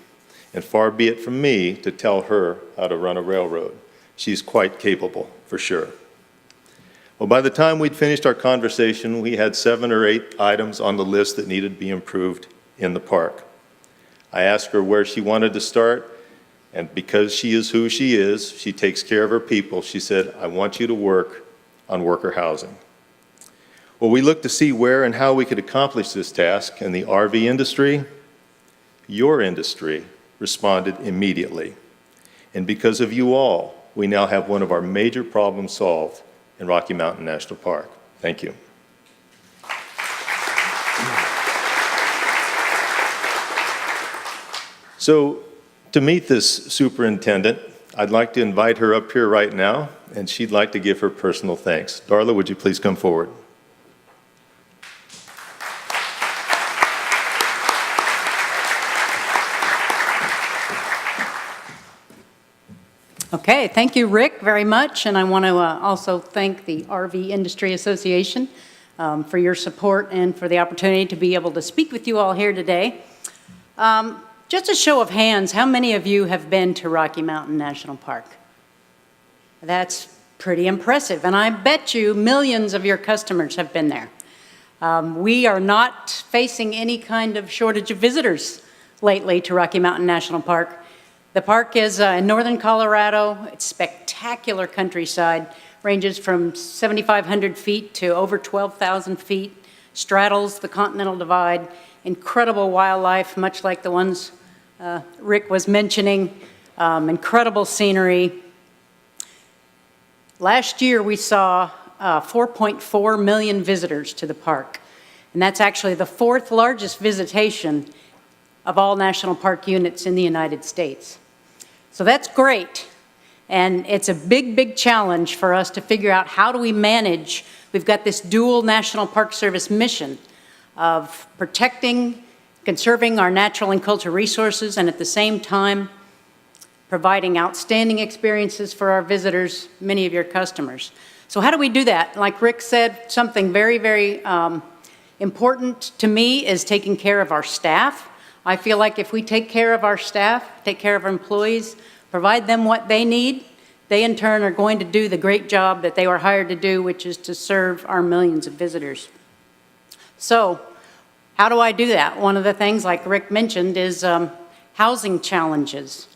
And far be it from me to tell her how to run a railroad. She's quite capable, for sure. Well, by the time we'd finished our conversation, we had 7 or 8 items on the list that needed to be improved in the park. I asked her where she wanted to start, and because she is who she is, she takes care of her people, she said, "I want you to work on worker housing." Well, we looked to see where and how we could accomplish this task, and the RV industry, your industry, responded immediately. And because of you all, we now have one of our major problems solved in Rocky Mountain National Park. Thank you. So, to meet this superintendent, I'd like to invite her up here right now, and she'd like to give her personal thanks. Darla, would you please come forward? Okay, thank you, Rick, very much. And I want to also thank the RV Industry Association for your support and for the opportunity to be able to speak with you all here today. Just a show of hands, how many of you have been to Rocky Mountain National Park? That's pretty impressive, and I bet you millions of your customers have been there. We are not facing any kind of shortage of visitors lately to Rocky Mountain National Park. The park is in northern Colorado. It's spectacular countryside, ranges from 7,500 feet to over 12,000 feet, straddles the Continental Divide, incredible wildlife, much like the ones Rick was mentioning, incredible scenery. Last year we saw 4.4 million visitors to the park, and that's actually the 4th largest visitation of all national park units in the United States. So that's great, and it's a big, big challenge for us to figure out how do we manage. We've got this dual National Park Service mission of protecting, conserving our natural and cultural resources, and at the same time providing outstanding experiences for our visitors, many of your customers. So how do we do that? Like Rick said, something very, very important to me is taking care of our staff. I feel like if we take care of our staff, take care of our employees, provide them what they need, they in turn are going to do the great job that they were hired to do, which is to serve our millions of visitors. So, How do I do that? One of the things, like Rick mentioned, is housing challenges.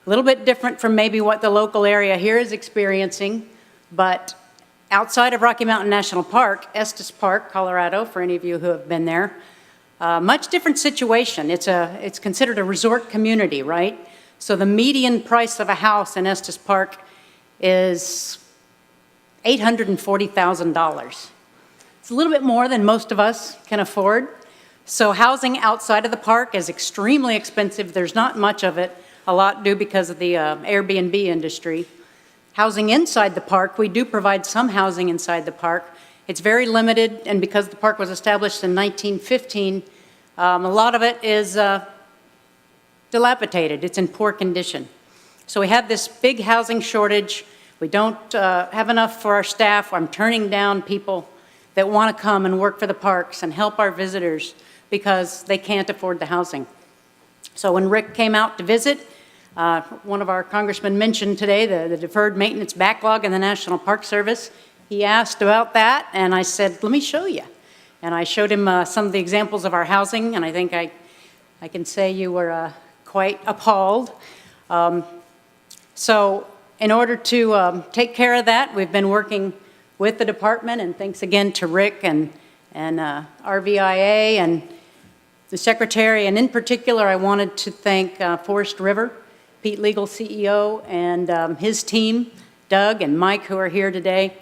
A little bit different from maybe what the local area here is experiencing, but outside of Rocky Mountain National Park, Estes Park, Colorado, for any of you who have been there, much different situation. It's considered a resort community, right? So the median price of a house in Estes Park is $840,000. It's a little bit more than most of us can afford. So housing outside of the park is extremely expensive. There's not much of it, a lot due because of the Airbnb industry. Housing inside the park, we do provide some housing inside the park. It's very limited, and because the park was established in 1915, a lot of it is dilapidated. It's in poor condition. So we have this big housing shortage. We don't have enough for our staff. I'm turning down people that want to come and work for the parks and help our visitors because they can't afford the housing. So when Rick came out to visit, one of our congressmen mentioned today the deferred maintenance backlog in the National Park Service. He asked about that, and I said, let me show you. And I showed him some of the examples of our housing, and I think I can say you were quite appalled. So in order to take care of that, we've been working with the department, and thanks again to Rick and RVIA and the secretary, and in particular, I wanted to thank Forest River, Pete Legal CEO, and his team, Doug and Mike, who are here today.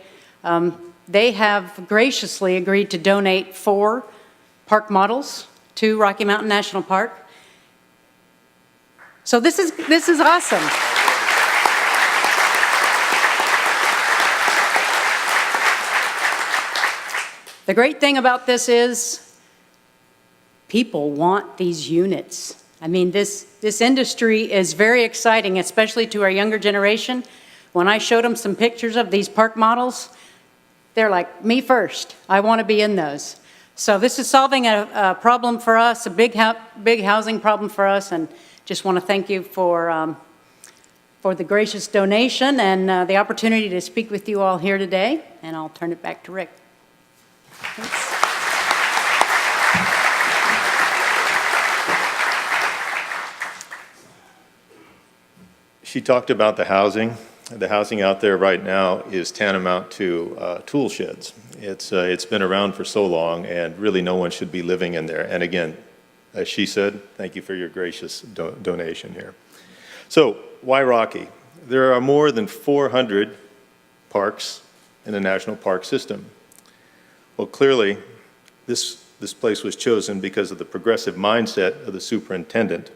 They have graciously agreed to donate 4 park models to Rocky Mountain National Park. So this is awesome. The great thing about this is people want these units. I mean, this industry is very exciting, especially to our younger generation. When I showed them some pictures of these park models, they're like, me first. I want to be in those. So this is solving a problem for us, a big housing problem for us, and just want to thank you for the gracious donation and the opportunity to speak with you all here today, and I'll turn it back to Rick. Thanks. She talked about the housing. The housing out there right now is tantamount to tool sheds. It's been around for so long, and really no one should be living in there. And again, as she said, thank you for your gracious donation here. So, why Rocky? There are more than 400 parks in the National Park System. Well, clearly, this place was chosen because of the progressive mindset of the superintendent.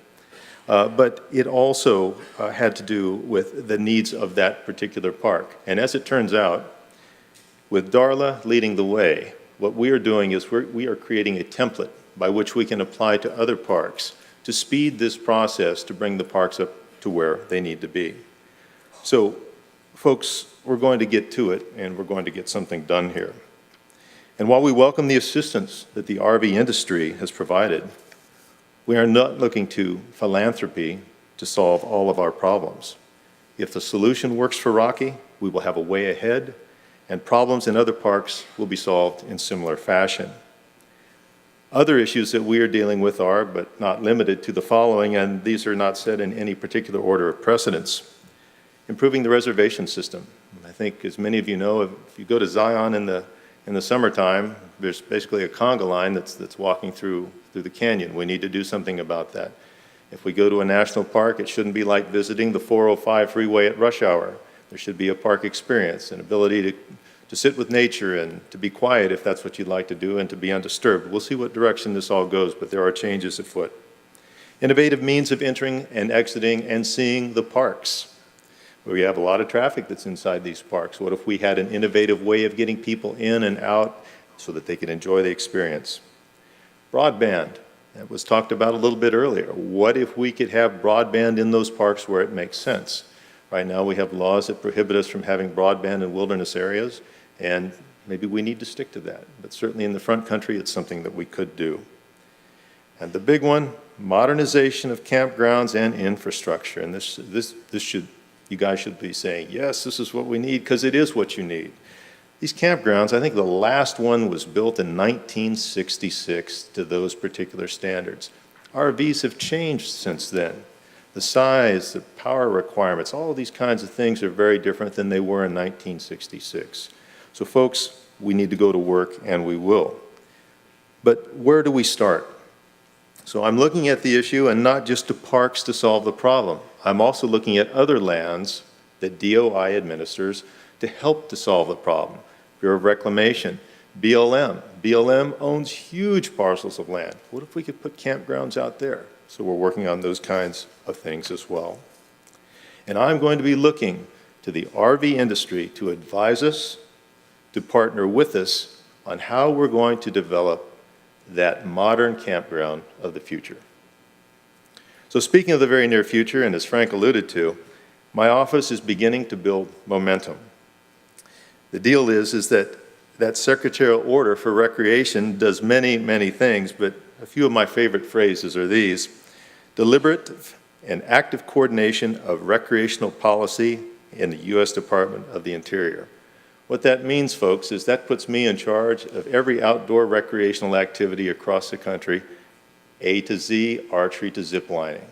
But it also had to do with the needs of that particular park. And as it turns out, with Darla leading the way, what we are doing is we are creating a template by which we can apply to other parks to speed this process to bring the parks up to where they need to be. So, folks, we're going to get to it, and we're going to get something done here. And while we welcome the assistance that the RV industry has provided, we are not looking to philanthropy to solve all of our problems. If the solution works for Rocky, we will have a way ahead, and problems in other parks will be solved in similar fashion. Other issues that we are dealing with are, but not limited to, the following, and these are not set in any particular order of precedence. Improving the reservation system. I think, as many of you know, if you go to Zion in the summertime, there's basically a conga line that's walking through the canyon. We need to do something about that. If we go to a national park, it shouldn't be like visiting the 405 freeway at rush hour. There should be a park experience, an ability to sit with nature and to be quiet if that's what you'd like to do, and to be undisturbed. We'll see what direction this all goes, but there are changes afoot. Innovative means of entering and exiting and seeing the parks. We have a lot of traffic that's inside these parks. What if we had an innovative way of getting people in and out so that they could enjoy the experience? Broadband, that was talked about a little bit earlier. What if we could have broadband in those parks where it makes sense? Right now we have laws that prohibit us from having broadband in wilderness areas, and maybe we need to stick to that. But certainly in the front country, it's something that we could do. And the big one, modernization of campgrounds and infrastructure. And this should, you guys should be saying, yes, this is what we need, because it is what you need. These campgrounds, I think the last one was built in 1966 to those particular standards. RVs have changed since then. The size, the power requirements, all of these kinds of things are very different than they were in 1966. So folks, we need to go to work, and we will. But where do we start? So I'm looking at the issue, and not just to parks to solve the problem. I'm also looking at other lands that DOI administers to help to solve the problem. Bureau of Reclamation, BLM. BLM owns huge parcels of land. What if we could put campgrounds out there? So we're working on those kinds of things as well. And I'm going to be looking to the RV industry to advise us, to partner with us on how we're going to develop that modern campground of the future. So speaking of the very near future, and as Frank alluded to, my office is beginning to build momentum. The deal is that that secretarial order for recreation does many, many things, but a few of my favorite phrases are these: deliberate and active coordination of recreational policy in the U.S. Department of the Interior. What that means, folks, is that puts me in charge of every outdoor recreational activity across the country, A to Z, archery to zip lining.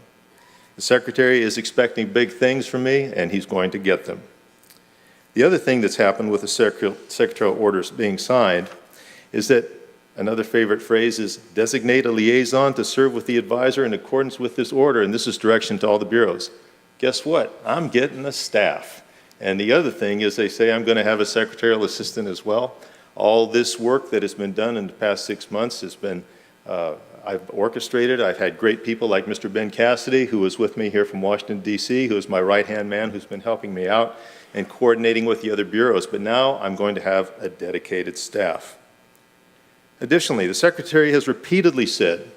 The Secretary is expecting big things from me, and he's going to get them. The other thing that's happened with the secretarial orders being signed is that another favorite phrase is designate a liaison to serve with the advisor in accordance with this order, and this is direction to all the bureaus. Guess what? I'm getting a staff. And the other thing is they say I'm going to have a secretarial assistant as well. All this work that has been done in the past 6 months has been, I've orchestrated. I've had great people like Mr. Ben Cassidy, who was with me here from Washington, D.C., who is my right-hand man, who's been helping me out and coordinating with the other bureaus. But now I'm going to have a dedicated staff. Additionally, the Secretary has repeatedly said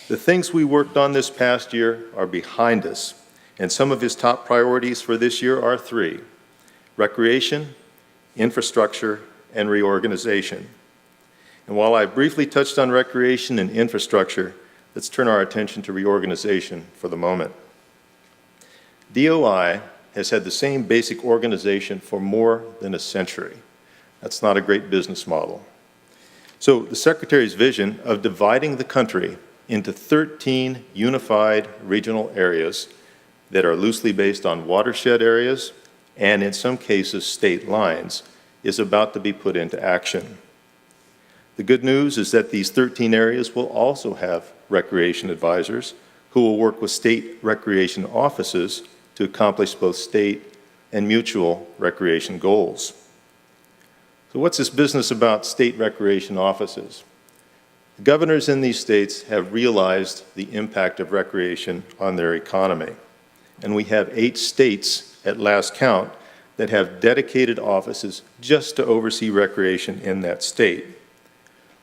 the things we worked on this past year are behind us, and some of his top priorities for this year are 3: recreation, infrastructure, and reorganization. And while I briefly touched on recreation and infrastructure, let's turn our attention to reorganization for the moment. DOI has had the same basic organization for more than a century. That's not a great business model. So the Secretary's vision of dividing the country into 13 unified regional areas that are loosely based on watershed areas and in some cases state lines is about to be put into action. The good news is that these 13 areas will also have recreation advisors who will work with state recreation offices to accomplish both state and mutual recreation goals. So what's this business about state recreation offices? The governors in these states have realized the impact of recreation on their economy. And we have 8 states at last count that have dedicated offices just to oversee recreation in that state.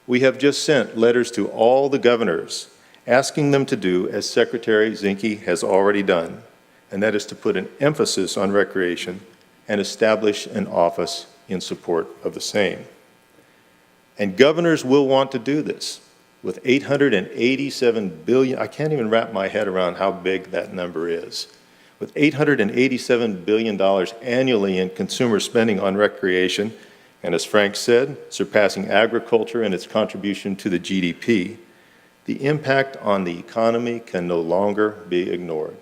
We have just sent letters to all the governors asking them to do as Secretary Zinke has already done, and that is to put an emphasis on recreation and establish an office in support of the same. And governors will want to do this with $887 billion. I can't even wrap my head around how big that number is. With $887 billion annually in consumer spending on recreation, and as Frank said, surpassing agriculture in its contribution to the GDP, the impact on the economy can no longer be ignored.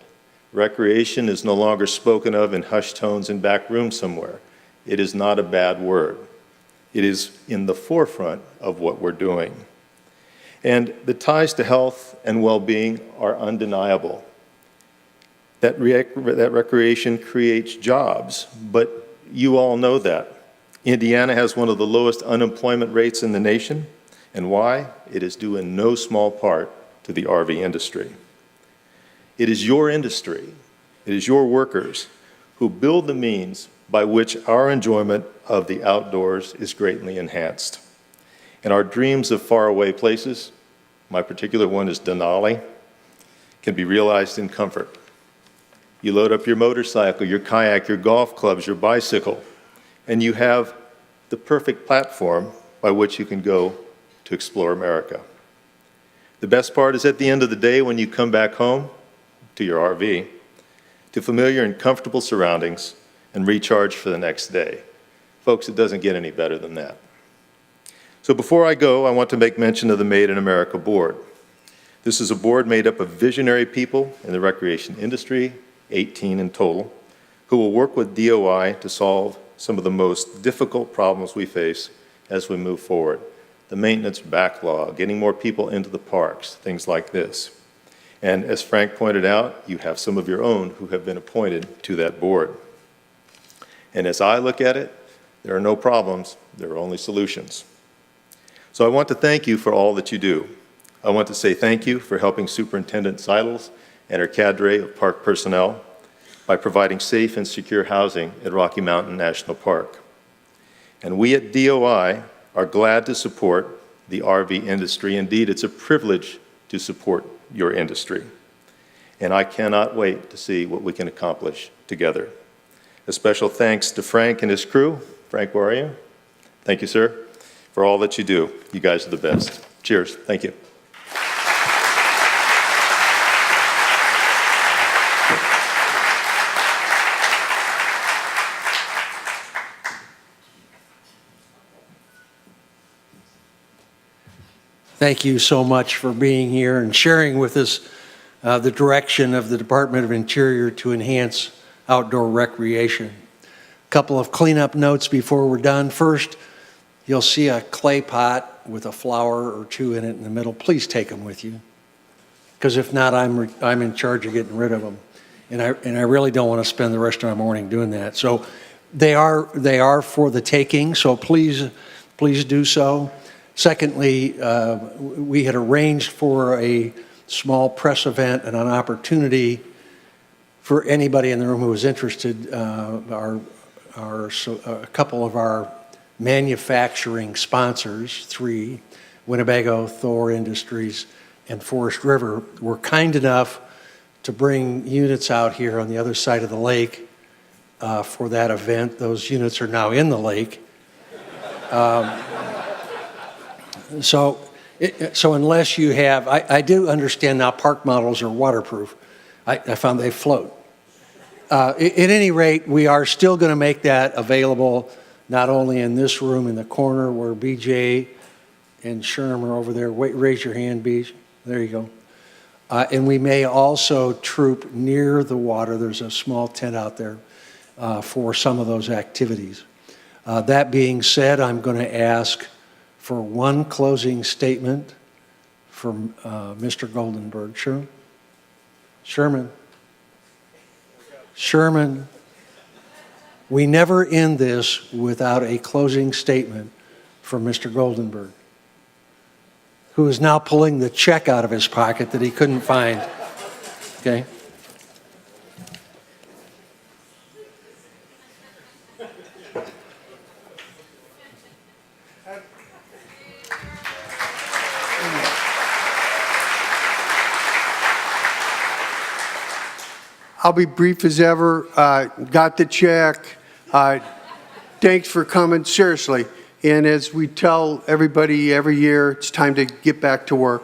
Recreation is no longer spoken of in hushed tones in back rooms somewhere. It is not a bad word. It is in the forefront of what we're doing. And the ties to health and well-being are undeniable. That recreation creates jobs, but you all know that. Indiana has one of the lowest unemployment rates in the nation. And why? It is due in no small part to the RV industry. It is your industry, it is your workers who build the means by which our enjoyment of the outdoors is greatly enhanced. And our dreams of faraway places, my particular one is Denali, can be realized in comfort. You load up your motorcycle, your kayak, your golf clubs, your bicycle, and you have the perfect platform by which you can go to explore America. The best part is at the end of the day when you come back home to your RV, to familiar and comfortable surroundings, and recharge for the next day. Folks, it doesn't get any better than that. So before I go, I want to make mention of the Made in America Board. This is a board made up of visionary people in the recreation industry, 18 in total, who will work with DOI to solve some of the most difficult problems we face as we move forward. The maintenance backlog, getting more people into the parks, things like this. And as Frank pointed out, you have some of your own who have been appointed to that board. And as I look at it, there are no problems, there are only solutions. So I want to thank you for all that you do. I want to say thank you for helping Superintendent Seidels and her cadre of park personnel by providing safe and secure housing at Rocky Mountain National Park. And we at DOI are glad to support the RV industry. Indeed, it's a privilege to support your industry. And I cannot wait to see what we can accomplish together. A special thanks to Frank and his crew. Frank, where are you? Thank you, sir, for all that you do. You guys are the best. Cheers. Thank you. Thank you so much for being here and sharing with us the direction of the Department of Interior to enhance outdoor recreation. A couple of cleanup notes before we're done. First, you'll see a clay pot with a flower or two in it in the middle. Please take them with you, because if not, I'm in charge of getting rid of them, and I really don't want to spend the rest of my morning doing that. So they are for the taking. So please do so. Secondly, we had arranged for a small press event and an opportunity for anybody in the room who was interested. A couple of our manufacturing sponsors, 3, Winnebago, Thor Industries, and Forest River, were kind enough to bring units out here on the other side of the lake for that event. Those units are now in the lake. So unless you have, I do understand now park models are waterproof. I found they float. At any rate, we are still going to make that available, not only in this room in the corner where BJ and Sherm are over there. Wait, raise your hand, BJ. There you go. And we may also troop near the water. There's a small tent out there for some of those activities. That being said, I'm going to ask for one closing statement from Mr. Goldenberg. Sherman, we never end this without a closing statement from Mr. Goldenberg, who is now pulling the check out of his pocket that he couldn't find. Okay? I'll be brief as ever. Got the check. Thanks for coming, seriously. And as we tell everybody every year, it's time to get back to work.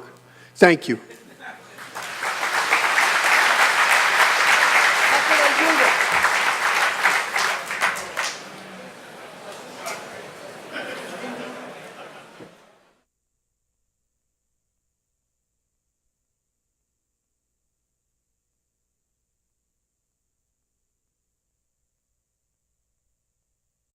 Thank you.